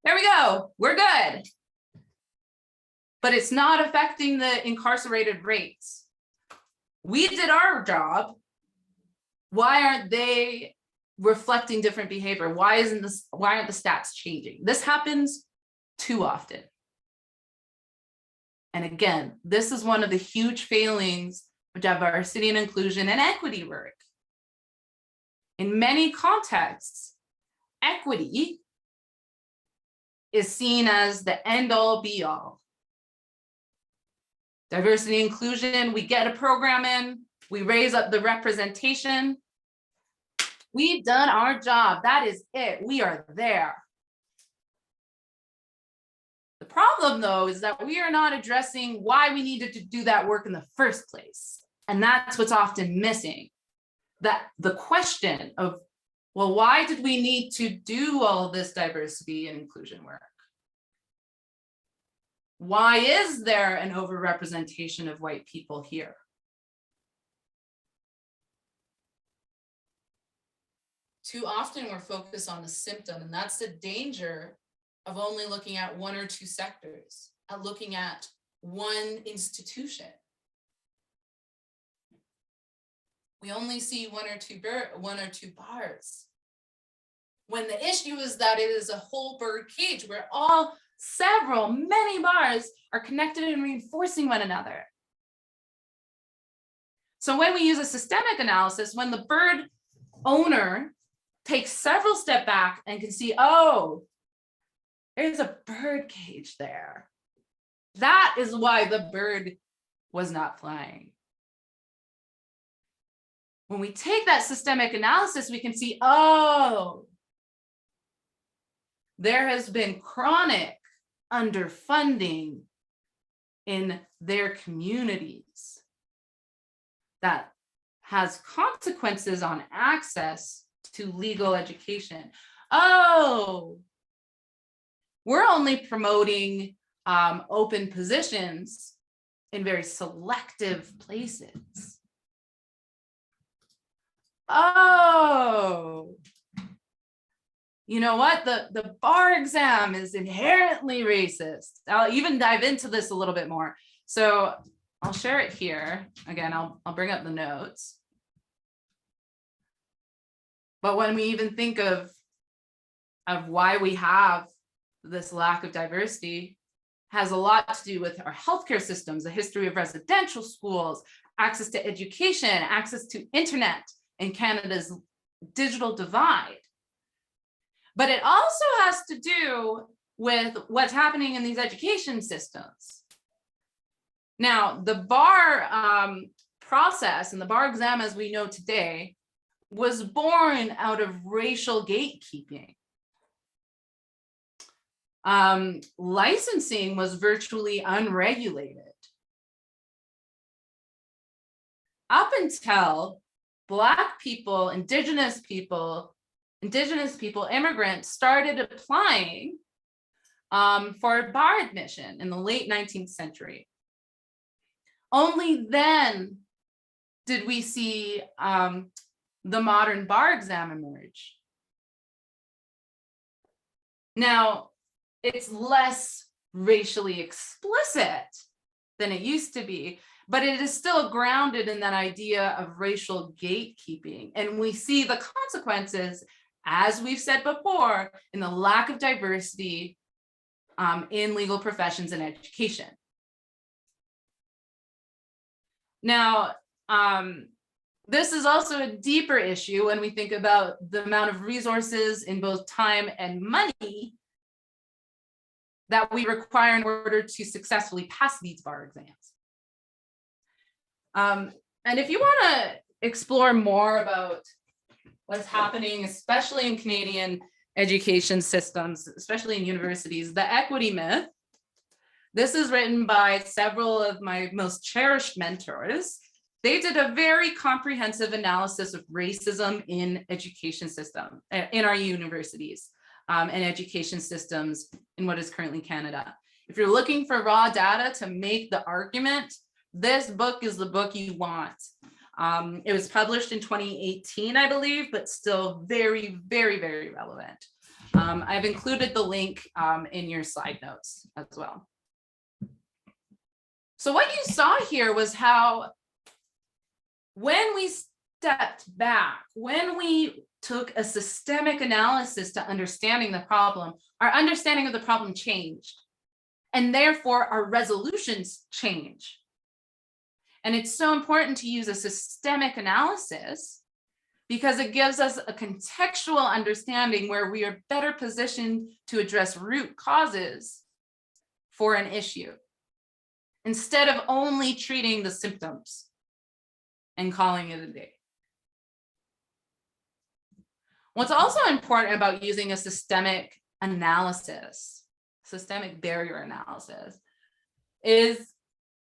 There we go, we're good. But it's not affecting the incarcerated rates. We did our job. Why aren't they reflecting different behavior? Why aren't the stats changing? This happens too often. And again, this is one of the huge failings of diversity and inclusion and equity work. In many contexts, equity is seen as the end all be all. Diversity and inclusion, we get a program in, we raise up the representation. We've done our job, that is it, we are there. The problem though is that we are not addressing why we needed to do that work in the first place. And that's what's often missing. That the question of, well, why did we need to do all this diversity and inclusion work? Why is there an overrepresentation of white people here? Too often we're focused on the symptom, and that's the danger of only looking at one or two sectors, at looking at one institution. We only see one or two bars. When the issue is that it is a whole bird cage where many bars are connected and reinforcing one another. So when we use a systemic analysis, when the bird owner takes several steps back and can see, oh, there's a bird cage there. That is why the bird was not flying. When we take that systemic analysis, we can see, oh, there has been chronic underfunding in their communities that has consequences on access to legal education. Oh, we're only promoting open positions in very selective places. Oh, you know what? The bar exam is inherently racist. I'll even dive into this a little bit more. So I'll share it here. Again, I'll bring up the notes. But when we even think of why we have this lack of diversity, has a lot to do with our healthcare systems, the history of residential schools, access to education, access to internet, and Canada's digital divide. But it also has to do with what's happening in these education systems. Now, the bar process and the bar exam as we know today was born out of racial gatekeeping. Licensing was virtually unregulated. Up until Black people, Indigenous people, immigrants started applying for bar admission in the late 19th century. Only then did we see the modern bar exam emerge. Now, it's less racially explicit than it used to be, but it is still grounded in that idea of racial gatekeeping. And we see the consequences, as we've said before, in the lack of diversity in legal professions and education. Now, this is also a deeper issue when we think about the amount of resources in both time and money that we require in order to successfully pass these bar exams. And if you want to explore more about what's happening, especially in Canadian education systems, especially in universities, the equity myth, this is written by several of my most cherished mentors. They did a very comprehensive analysis of racism in education system, in our universities and education systems in what is currently Canada. If you're looking for raw data to make the argument, this book is the book you want. It was published in 2018, I believe, but still very, very, very relevant. I've included the link in your slide notes as well. So what you saw here was how when we stepped back, when we took a systemic analysis to understanding the problem, our understanding of the problem changed, and therefore our resolutions change. And it's so important to use a systemic analysis because it gives us a contextual understanding where we are better positioned to address root causes for an issue, instead of only treating the symptoms and calling it a day. What's also important about using a systemic analysis, systemic barrier analysis, is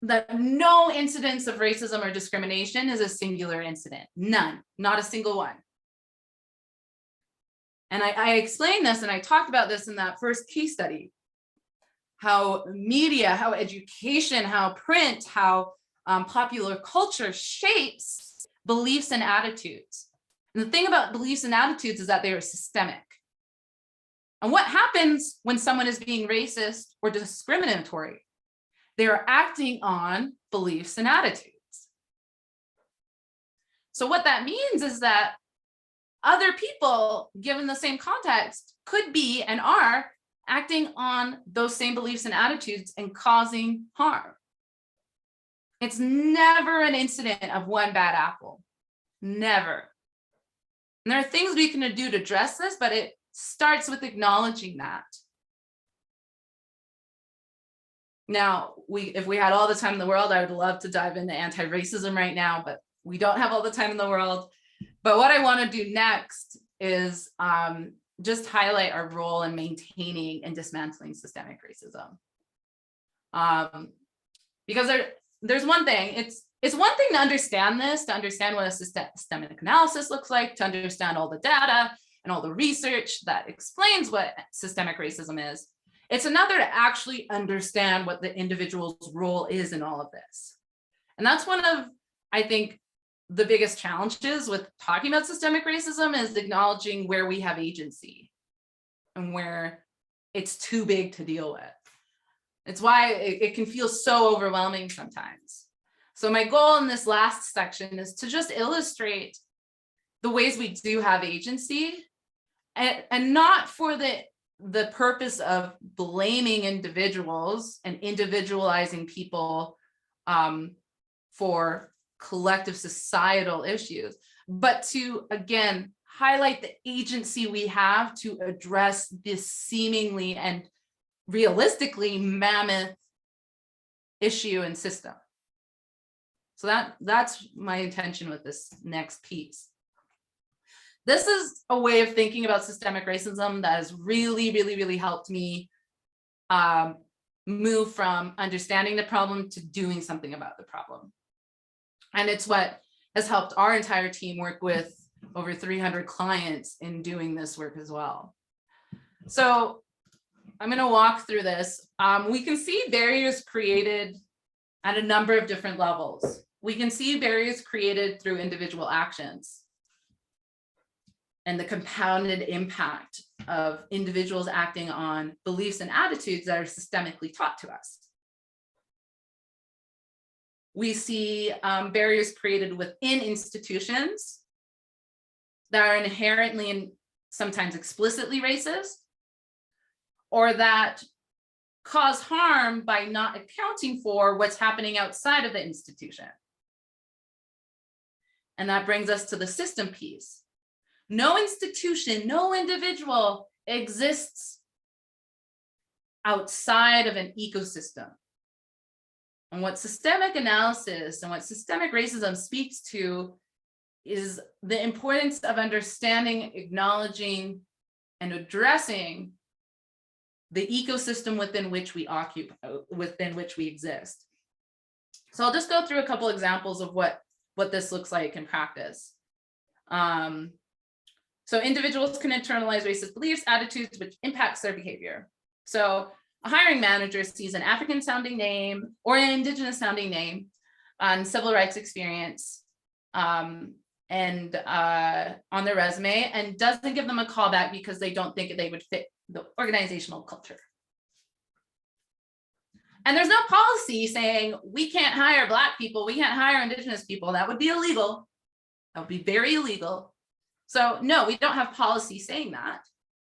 that no incidence of racism or discrimination is a singular incident. None, not a single one. And I explained this and I talked about this in that first case study, how media, how education, how print, how popular culture shapes beliefs and attitudes. And the thing about beliefs and attitudes is that they are systemic. And what happens when someone is being racist or discriminatory? They are acting on beliefs and attitudes. So what that means is that other people, given the same context, could be and are acting on those same beliefs and attitudes and causing harm. It's never an incident of one bad apple, never. And there are things we can do to address this, but it starts with acknowledging that. Now, if we had all the time in the world, I would love to dive into anti-racism right now, but we don't have all the time in the world. But what I want to do next is just highlight our role in maintaining and dismantling systemic racism. Because there's one thing, it's one thing to understand this, to understand what a systemic analysis looks like, to understand all the data and all the research that explains what systemic racism is. It's another to actually understand what the individual's role is in all of this. And that's one of, I think, the biggest challenges with talking about systemic racism is acknowledging where we have agency and where it's too big to deal with. It's why it can feel so overwhelming sometimes. So my goal in this last section is to just illustrate the ways we do have agency, and not for the purpose of blaming individuals and individualizing people for collective societal issues, but to, again, highlight the agency we have to address this seemingly and realistically mammoth issue and system. So that's my intention with this next piece. This is a way of thinking about systemic racism that has really, really, really helped me move from understanding the problem to doing something about the problem. And it's what has helped our entire team work with over 300 clients in doing this work as well. So I'm going to walk through this. We can see barriers created at a number of different levels. We can see barriers created through individual actions and the compounded impact of individuals acting on beliefs and attitudes that are systemically taught to us. We see barriers created within institutions that are inherently and sometimes explicitly racist, or that cause harm by not accounting for what's happening outside of the institution. And that brings us to the system piece. No institution, no individual exists outside of an ecosystem. And what systemic analysis and what systemic racism speaks to is the importance of understanding, acknowledging, and addressing the ecosystem within which we occupy, within which we exist. So I'll just go through a couple examples of what this looks like in practice. So individuals can internalize racist beliefs, attitudes, which impacts their behavior. So a hiring manager sees an African sounding name or an Indigenous sounding name on civil rights experience and on their resume, and doesn't give them a call back because they don't think they would fit the organizational culture. And there's no policy saying we can't hire Black people, we can't hire Indigenous people. That would be illegal. That would be very illegal. So no, we don't have policy saying that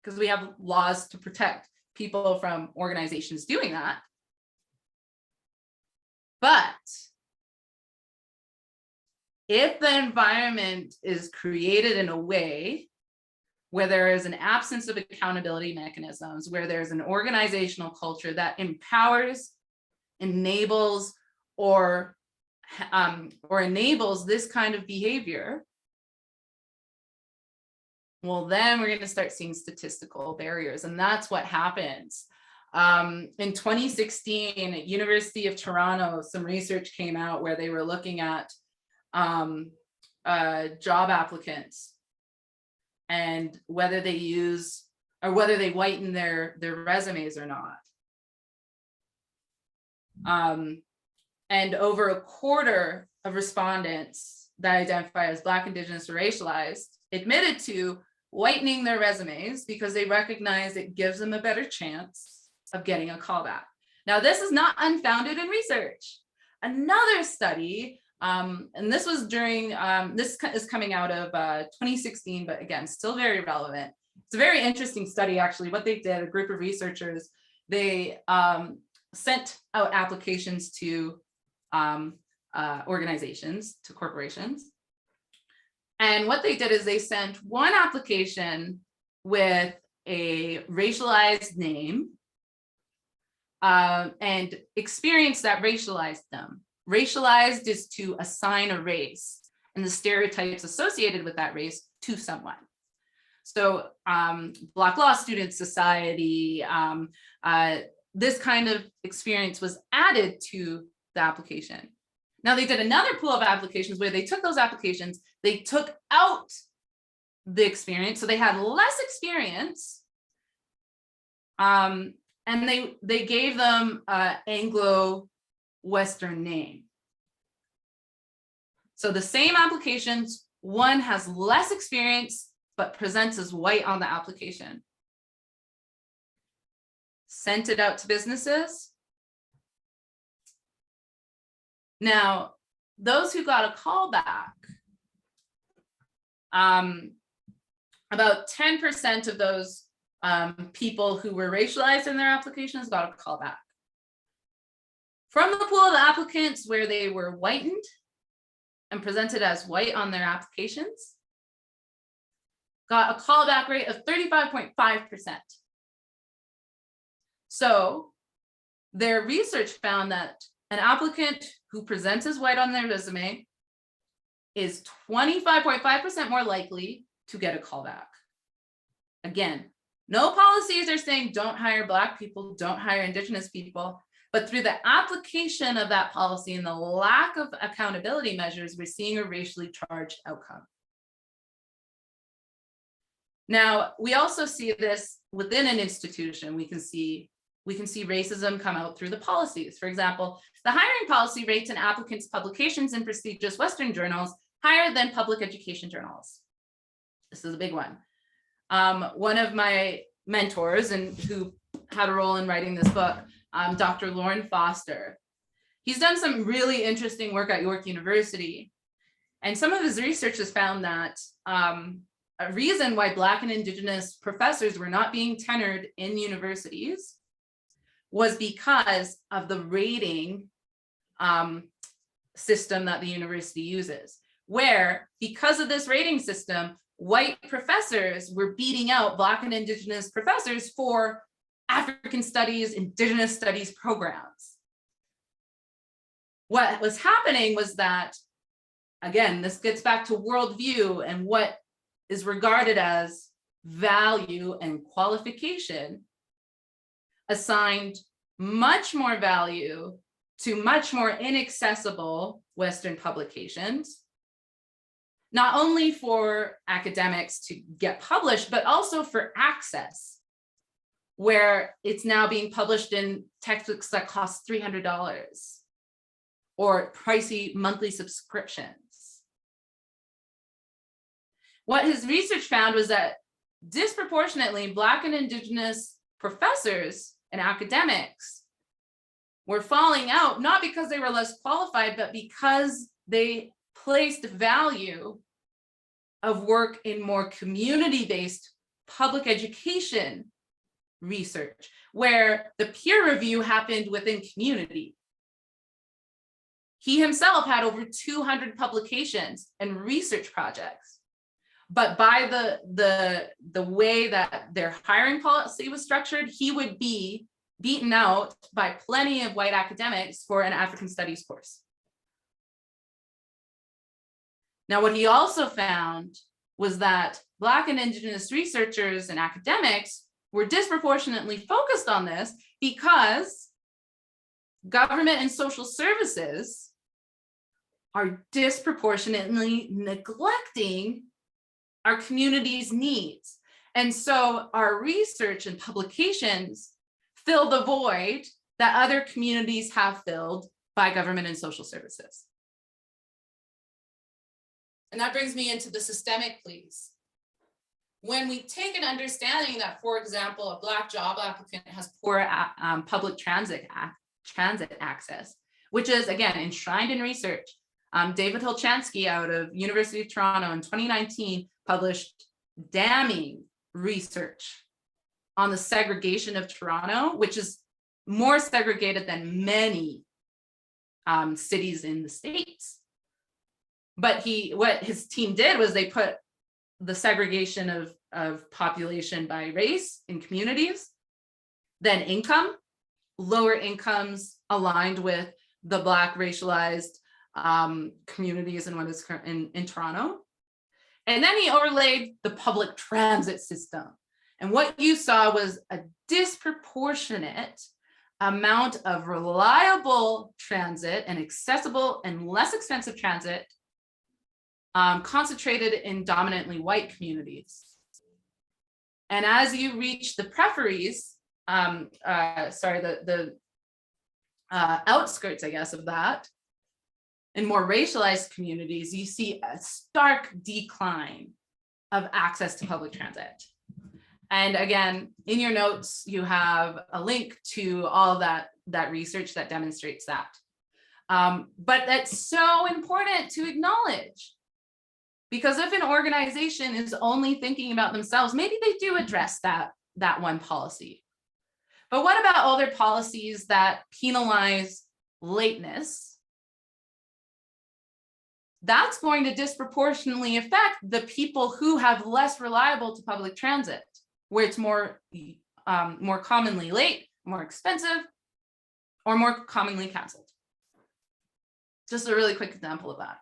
because we have laws to protect people from organizations doing that. But if the environment is created in a way where there is an absence of accountability mechanisms, where there's an organizational culture that empowers, enables, or enables this kind of behavior, well, then we're going to start seeing statistical barriers. And that's what happens. In 2016, at University of Toronto, some research came out where they were looking at job applicants and whether they use or whether they whiten their resumes or not. And over a quarter of respondents that identify as Black, Indigenous, or racialized admitted to whitening their resumes because they recognize it gives them a better chance of getting a callback. Now, this is not unfounded in research. Another study, and this was during, this is coming out of 2016, but again, still very relevant. It's a very interesting study, actually. What they did, a group of researchers, they sent out applications to organizations, to corporations. And what they did is they sent one application with a racialized name and experience that racialized them. Racialized is to assign a race and the stereotypes associated with that race to someone. So Black Law Student Society, this kind of experience was added to the application. Now they did another pool of applications where they took those applications, they took out the experience, so they had less experience, and they gave them an Anglo-Western name. So the same applications, one has less experience, but presents as white on the application. Sent it out to businesses. Now, those who got a call back, about 10% of those people who were racialized in their applications got a call back. From the pool of applicants where they were whitened and presented as white on their applications, got a callback rate of 35.5%. So their research found that an applicant who presents as white on their resume is 25.5% more likely to get a callback. Again, no policies are saying don't hire Black people, don't hire Indigenous people, but through the application of that policy and the lack of accountability measures, we're seeing a racially charged outcome. Now, we also see this within an institution. We can see racism come out through the policies. For example, the hiring policy rates an applicant's publications in prestigious Western journals higher than public education journals. This is a big one. One of my mentors and who had a role in writing this book, Dr. Lauren Foster, he's done some really interesting work at York University. And some of his research has found that a reason why Black and Indigenous professors were not being tenured in universities was because of the rating system that the university uses, where because of this rating system, white professors were beating out Black and Indigenous professors for African studies, Indigenous studies programs. What was happening was that, again, this gets back to worldview and what is regarded as value and qualification, assigned much more value to much more inaccessible Western publications, not only for academics to get published, but also for access, where it's now being published in textbooks that cost $300 or pricey monthly subscriptions. What his research found was that disproportionately Black and Indigenous professors and academics were falling out, not because they were less qualified, but because they placed value of work in more community-based public education research, where the peer review happened within community. He himself had over 200 publications and research projects, but by the way that their hiring policy was structured, he would be beaten out by plenty of white academics for an African studies course. Now, what he also found was that Black and Indigenous researchers and academics were disproportionately focused on this because government and social services are disproportionately neglecting our community's needs. And so our research and publications fill the void that other communities have filled by government and social services. And that brings me into the systemic pleas. When we take an understanding that, for example, a Black job applicant has poor public transit access, which is, again, enshrined in research. David Hilchansky out of University of Toronto in 2019 published damning research on the segregation of Toronto, which is more segregated than many cities in the States. But what his team did was they put the segregation of population by race in communities, then income, lower incomes aligned with the Black racialized communities in what is in Toronto. And then he overlaid the public transit system. And what you saw was a disproportionate amount of reliable transit and accessible and less expensive transit concentrated in dominantly white communities. And as you reach the peripheries, the outskirts, I guess, of that, in more racialized communities, you see a stark decline of access to public transit. And again, in your notes, you have a link to all that research that demonstrates that. But that's so important to acknowledge, because if an organization is only thinking about themselves, maybe they do address that one policy. But what about other policies that penalize lateness? That's going to disproportionately affect the people who have less reliable to public transit, where it's more commonly late, more expensive, or more commonly canceled. Just a really quick example of that.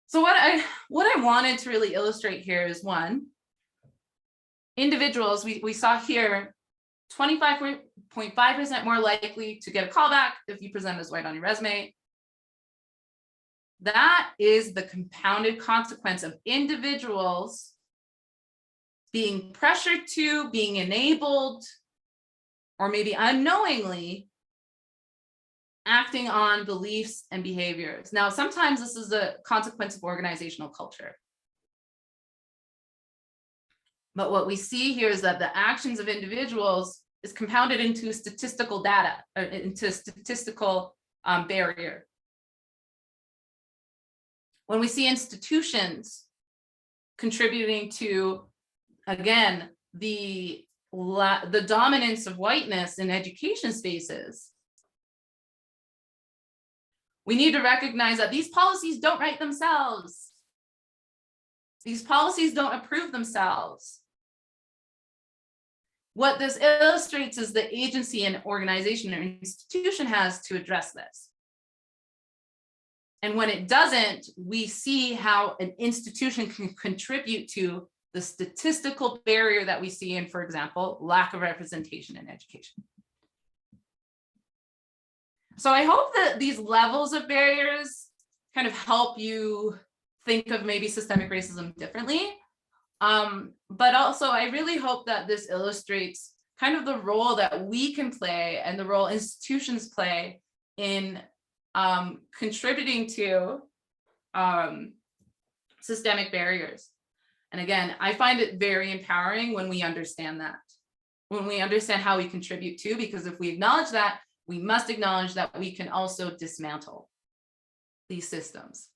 So what I wanted to really illustrate here is, one, individuals, we saw here 25.5% more likely to get a callback if you present as white on your resume. That is the compounded consequence of individuals being pressured to, being enabled, or maybe unknowingly acting on beliefs and behaviors. Now, sometimes this is a consequence of organizational culture. But what we see here is that the actions of individuals is compounded into statistical data, or into statistical barrier. When we see institutions contributing to, again, the dominance of whiteness in education spaces, we need to recognize that these policies don't write themselves. These policies don't approve themselves. What this illustrates is the agency an organization or institution has to address this. And when it doesn't, we see how an institution can contribute to the statistical barrier that we see in, for example, lack of representation in education. So I hope that these levels of barriers kind of help you think of maybe systemic racism differently. But also, I really hope that this illustrates kind of the role that we can play and the role institutions play in contributing to systemic barriers. And again, I find it very empowering when we understand that, when we understand how we contribute to, because if we acknowledge that, we must acknowledge that we can also dismantle these systems.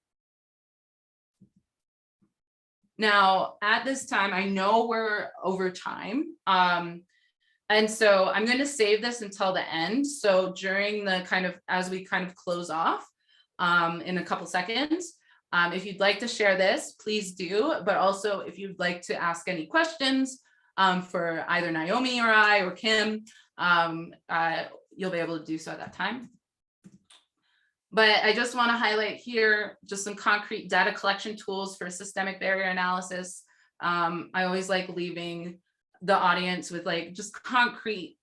Now, at this time, I know we're over time. And so I'm going to save this until the end. So during the as we close off in a couple seconds, if you'd like to share this, please do. But also, if you'd like to ask any questions for either Naomi or I or Kim, you'll be able to do so at that time. But I just want to highlight here just some concrete data collection tools for systemic barrier analysis. I always like leaving the audience with just concrete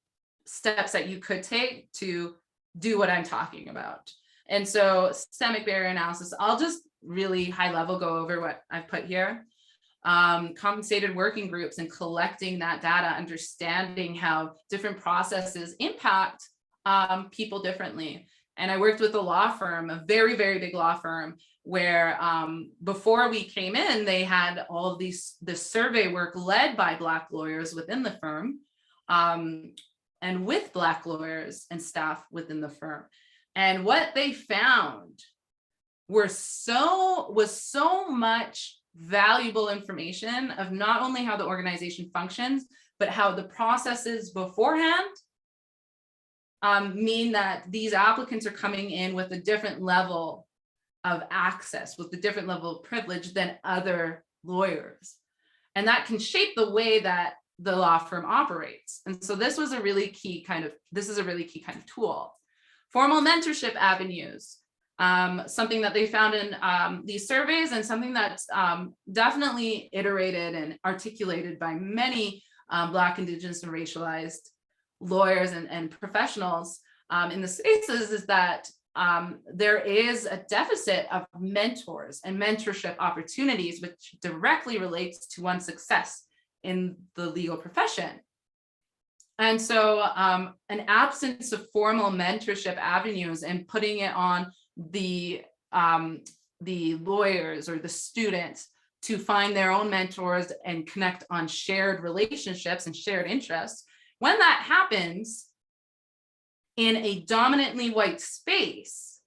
steps that you could take to do what I'm talking about. And so systemic barrier analysis, I'll just really high level go over what I've put here. Compensated working groups and collecting that data, understanding how different processes impact people differently. And I worked with a law firm, a very, very big law firm, where before we came in, they had all of this survey work led by Black lawyers within the firm, and with Black lawyers and staff within the firm. And what they found was so much valuable information of not only how the organization functions, but how the processes beforehand mean that these applicants are coming in with a different level of access, with a different level of privilege than other lawyers. And that can shape the way that the law firm operates. And so this was a really key kind of tool. Formal mentorship avenues, something that they found in these surveys, and something that's definitely iterated and articulated by many Black, Indigenous, and racialized lawyers and professionals in the spaces, is that there is a deficit of mentors and mentorship opportunities, which directly relates to one's success in the legal profession. And so an absence of formal mentorship avenues and putting it on the lawyers or the students to find their own mentors and connect on shared relationships and shared interests. When that happens in a dominantly white space,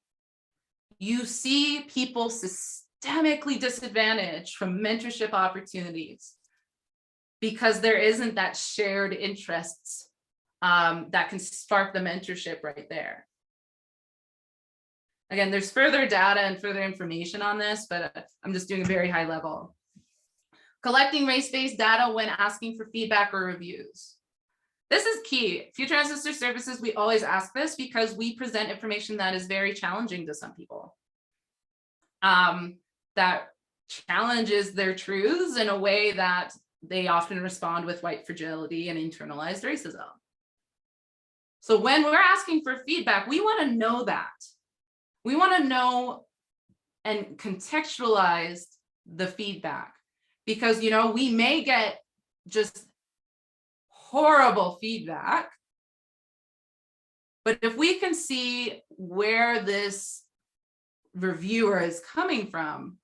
you see people systemically disadvantaged from mentorship opportunities because there isn't that shared interests that can spark the mentorship right there. Again, there's further data and further information on this, but I'm just doing a very high level. Collecting race-based data when asking for feedback or reviews. This is key. Future Ancestor Services, we always ask this because we present information that is very challenging to some people. That challenges their truths in a way that they often respond with white fragility and internalized racism. So when we're asking for feedback, we want to know that. We want to know and contextualize the feedback, because we may get just horrible feedback. But if we can see where this reviewer is coming from,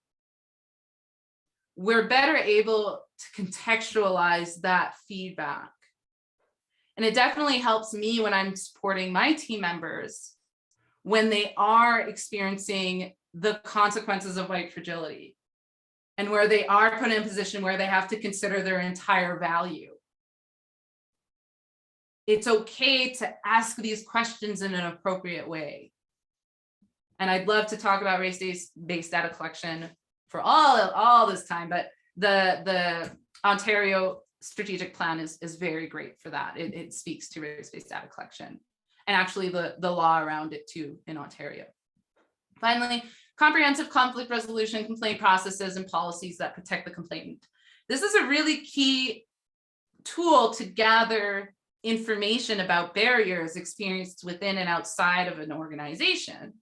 we're better able to contextualize that feedback. And it definitely helps me when I'm supporting my team members when they are experiencing the consequences of white fragility and where they are put in a position where they have to consider their entire value. It's okay to ask these questions in an appropriate way. And I'd love to talk about race-based data collection for all this time, but the Ontario strategic plan is very great for that. It speaks to race-based data collection and actually the law around it too in Ontario. Finally, comprehensive conflict resolution, complaint processes, and policies that protect the complainant. This is a really key tool to gather information about barriers experienced within and outside of an organization.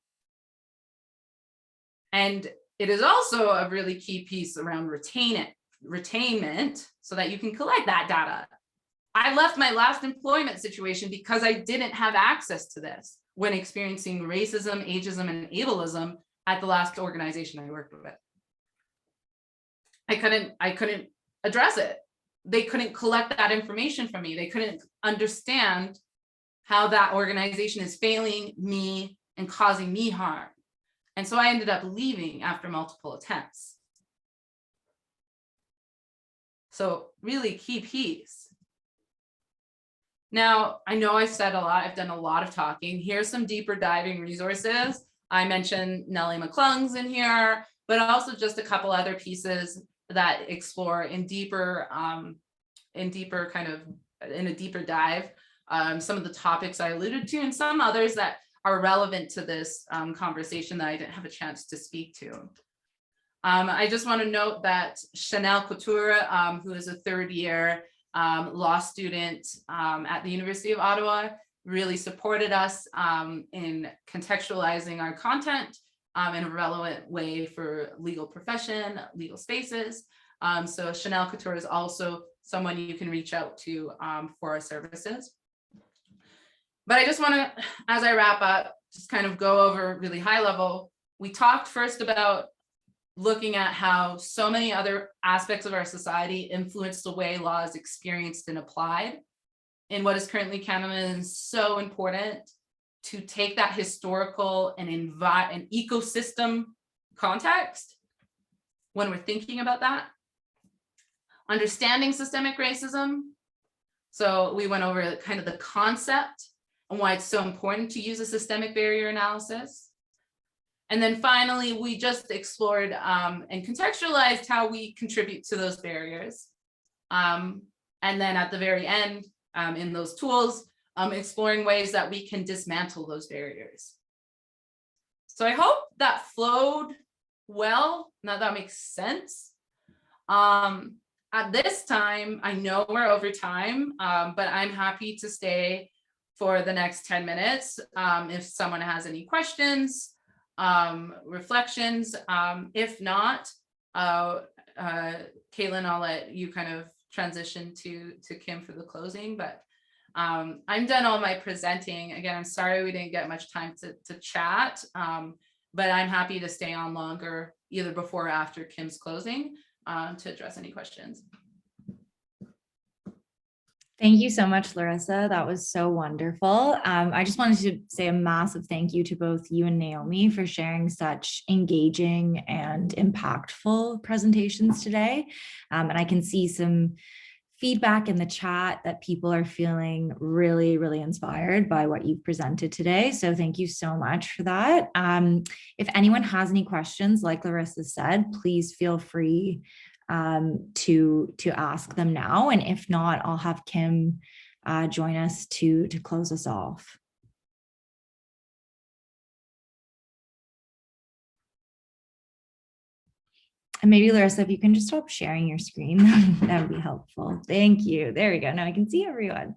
And it is also a really key piece around retainment so that you can collect that data. I left my last employment situation because I didn't have access to this when experiencing racism, ageism, and ableism at the last organization I worked with. I couldn't address it. They couldn't collect that information from me. They couldn't understand how that organization is failing me and causing me harm. And so I ended up leaving after multiple attempts. So really key piece. Now, I know I've said a lot, I've done a lot of talking. Here's some deeper diving resources. I mentioned Nellie McClung's in here, but also just a couple other pieces that explore in a deeper dive, some of the topics I alluded to and some others that are relevant to this conversation that I didn't have a chance to speak to. I just want to note that Chanel Couture, who is a third year law student at the University of Ottawa, really supported us in contextualizing our content in a relevant way for legal profession, legal spaces. So Chanel Couture is also someone you can reach out to for our services. But I just want to, as I wrap up, just kind of go over really high level. We talked first about looking at how so many other aspects of our society influence the way law is experienced and applied in what is currently Canada. And it's so important to take that historical and ecosystem context when we're thinking about that. Understanding systemic racism. So we went over kind of the concept and why it's so important to use a systemic barrier analysis. And then finally, we just explored and contextualized how we contribute to those barriers. And then at the very end, in those tools, exploring ways that we can dismantle those barriers. So I hope that flowed well. Now that makes sense. At this time, I know we're over time, but I'm happy to stay for the next 10 minutes. If someone has any questions, reflections. If not, Caitlin, I'll let you kind of transition to Kim for the closing, but I'm done all my presenting. Again, I'm sorry we didn't get much time to chat, but I'm happy to stay on longer, either before or after Kim's closing, to address any questions.
Thank you so much, Larissa. That was so wonderful. I just wanted to say a massive thank you to both you and Naomi for sharing such engaging and impactful presentations today. And I can see some feedback in the chat that people are feeling really, really inspired by what you've presented today. So thank you so much for that. If anyone has any questions, like Larissa said, please feel free to ask them now. And if not, I'll have Kim join us to close us off. And maybe Larissa, if you can just stop sharing your screen, that would be helpful. Thank you. There we go. Now I can see everyone.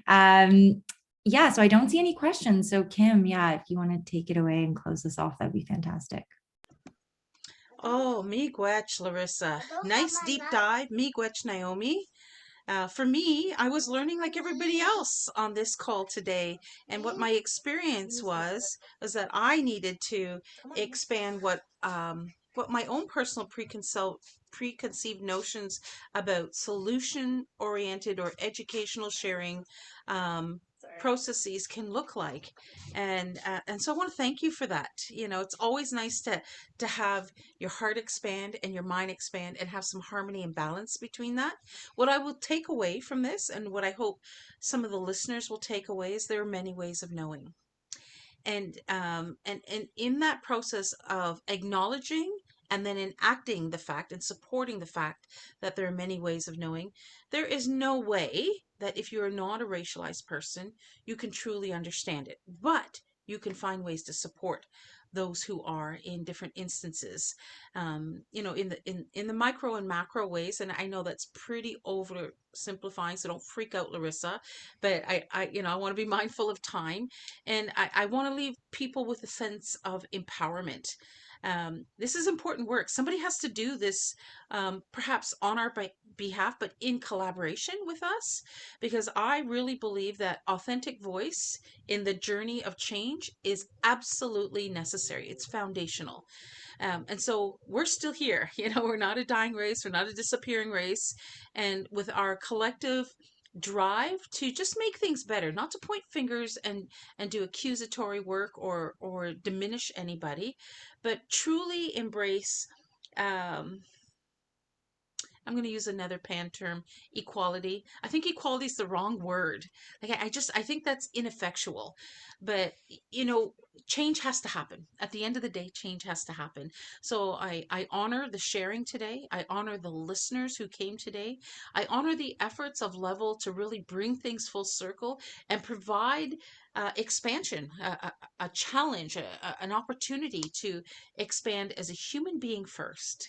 Yeah, so I don't see any questions. So Kim, yeah, if you want to take it away and close this off, that'd be fantastic.
Oh, miigwech, Larissa. Nice deep dive. Miigwech, Naomi. For me, I was learning like everybody else on this call today. And what my experience was that I needed to expand what my own personal preconceived notions about solution-oriented or educational sharing processes can look like. And so I want to thank you for that. You know, it's always nice to have your heart expand and your mind expand and have some harmony and balance between that. What I will take away from this, and what I hope some of the listeners will take away, is there are many ways of knowing. And in that process of acknowledging and then enacting the fact and supporting the fact that there are many ways of knowing, there is no way that if you are not a racialized person, you can truly understand it. But you can find ways to support those who are in different instances, you know, in the micro and macro ways. And I know that's pretty oversimplifying, so don't freak out, Larissa. But I you know, I want to be mindful of time, and I want to leave people with a sense of empowerment. This is important work. Somebody has to do this, perhaps on our behalf, but in collaboration with us, because I really believe that authentic voice in the journey of change is absolutely necessary. It's foundational. And so we're still here. You know, we're not a dying race, we're not a disappearing race. And with our collective drive to just make things better, not to point fingers and do accusatory work or diminish anybody, but truly embrace, um, I'm going to use another pan term, equality. I think equality is the wrong word. Like I think that's ineffectual. But you know, change has to happen. At the end of the day, change has to happen. So I honor the sharing today. I honor the listeners who came today. I honor the efforts of Level to really bring things full circle and provide expansion, a challenge, an opportunity to expand as a human being first.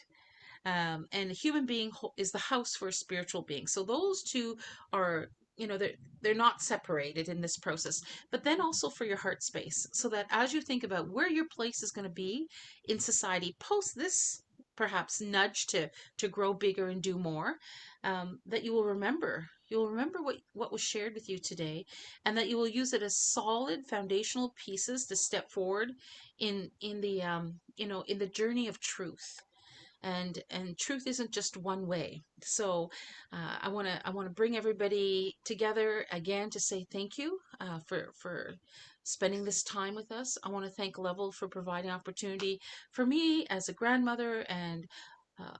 And a human being is the house for a spiritual being. So those two are, you know, they're not separated in this process. But then also for your heart space, so that as you think about where your place is going to be in society post this perhaps nudge to grow bigger and do more, that you will remember. You'll remember what was shared with you today, and that you will use it as solid foundational pieces to step forward in the you know, in the journey of truth. And truth isn't just one way. So I want to bring everybody together again to say thank you for spending this time with us. I want to thank Level for providing opportunity for me as a grandmother and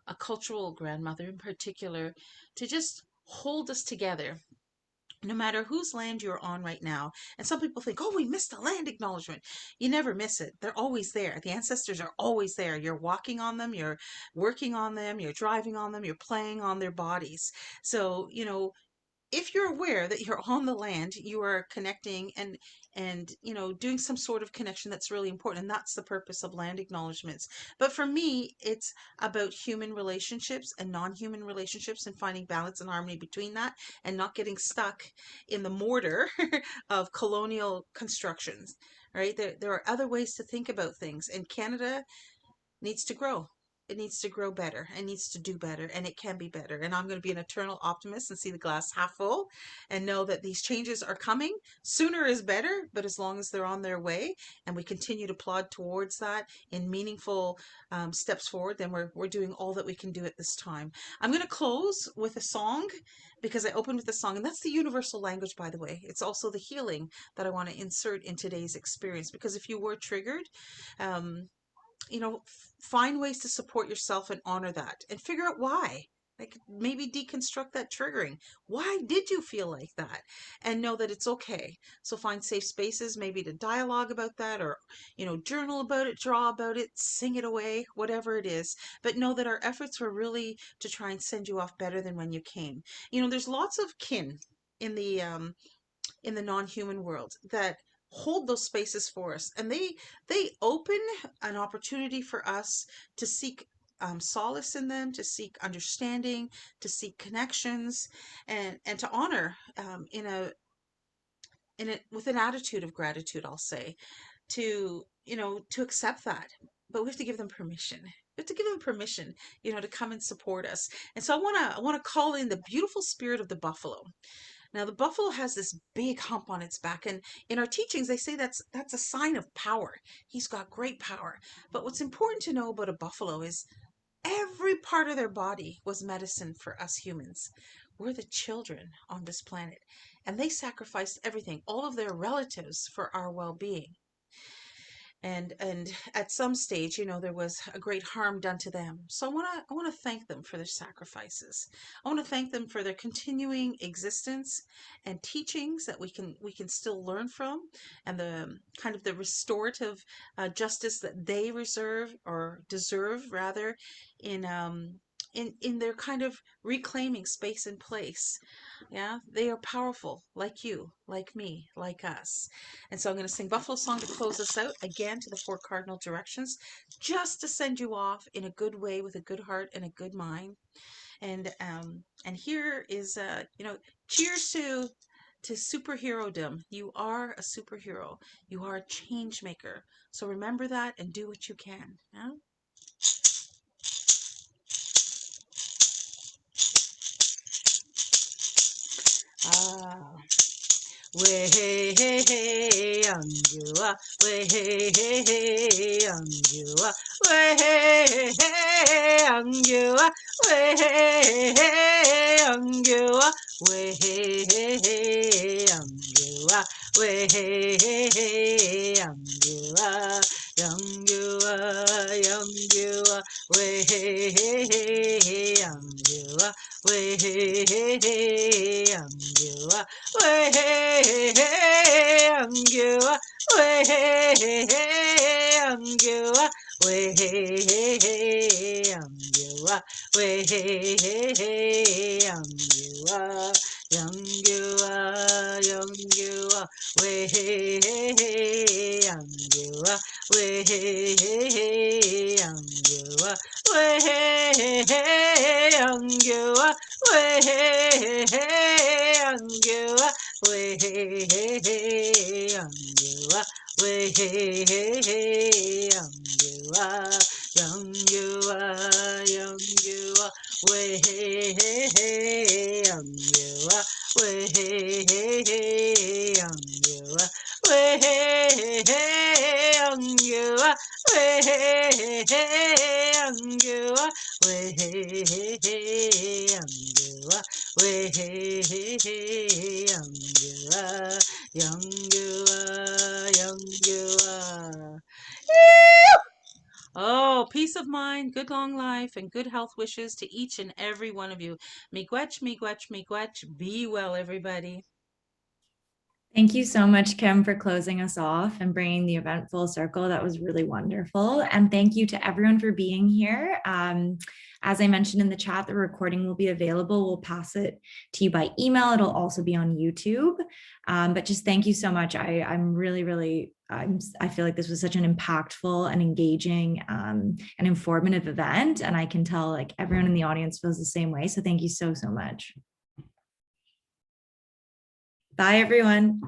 a cultural grandmother in particular, to just hold us together no matter whose land you're on right now. And some people think, oh, we missed a land acknowledgement. You never miss it. They're always there. The ancestors are always there. You're walking on them, you're working on them, you're driving on them, you're playing on their bodies. So, you know, if you're aware that you're on the land, you are connecting and you know, doing some sort of connection that's really important, and that's the purpose of land acknowledgements. But for me, it's about human relationships and non-human relationships, and finding balance and harmony between that, and not getting stuck in the mortar of colonial constructions. Right, there are other ways to think about things, and Canada needs to grow. It needs to grow better. It needs to do better, and it can be better. And I'm going to be an eternal optimist and see the glass half full, and know that these changes are coming. Sooner is better, but as long as they're on their way and we continue to plod towards that in meaningful steps forward, then we're doing all that we can do at this time. I'm going to close with a song, because I opened with a song, and that's the universal language, by the way. It's also the healing that I want to insert in today's experience, because if you were triggered, um, you know, find ways to support yourself and honor that, and figure out why. Like, maybe deconstruct that triggering. Why did you feel like that? And know that it's okay. So find safe spaces, maybe to dialogue about that, or, you know, journal about it, draw about it, sing it away, whatever it is. But know that our efforts were really to try and send you off better than when you came. You know, there's lots of kin in the non-human world that hold those spaces for us, and they open an opportunity for us to seek solace in them, to seek understanding, to seek connections, and to honor in a with an attitude of gratitude, I'll say, to, you know, to accept that. but we have to give them permission. We have to give them permission, to come and support us. And so I want to call in the beautiful spirit of the buffalo. Now, the buffalo has this big hump on its back, and in our teachings, they say that's a sign of power. He's got great power. But what's important to know about a buffalo is every part of their body was medicine for us humans. We're the children on this planet, and they sacrificed everything, all of their relatives, for our well-being. And at some stage, there was a great harm done to them. So I want to thank them for their sacrifices. I want to thank them for their continuing existence and teachings that we can still learn from, and the kind of the restorative justice that they deserve rather, in their kind of reclaiming space and place. Yeah, they are powerful, like you, like me, like us. And so I'm going to sing Buffalo Song to close us out, again to the 4 cardinal directions, just to send you off in a good way, with a good heart and a good mind. And here is cheers to superhero-dom. You are a superhero. You are a change maker. So remember that and do what you can. Yeah? Way hey hey hey angua, way hey hey hey angua, way hey hey angua, way hey hey angua, way hey hey angua, way hey hey angua, angua angua, way hey hey angua, way hey hey angua. Way hey hey angua, way hey hey angua, way hey hey angua, way hey hey angua, angua angua, way hey hey angua, way hey hey angua, way hey hey angua, way hey hey angua. Way hey hey hey angua, way hey hey hey angua, angua angua, way hey hey hey angua, way hey hey hey angua, way hey hey angua, way hey hey angua, way hey hey angua, way hey hey angua, angua angua. Oh, peace of mind, good long life, and good health wishes to each and every one of you. Miigwech, miigwech, miigwech. Be well, everybody.
Thank you so much, Kim, for closing us off and bringing the event full circle. That was really wonderful. And thank you to everyone for being here. As I mentioned in the chat, the recording will be available. We'll pass it to you by email. It'll also be on YouTube. But just thank you so much. I'm really, I feel like this was such an impactful and engaging and informative event. And I can tell like everyone in the audience feels the same way. So thank you so much. Bye, everyone.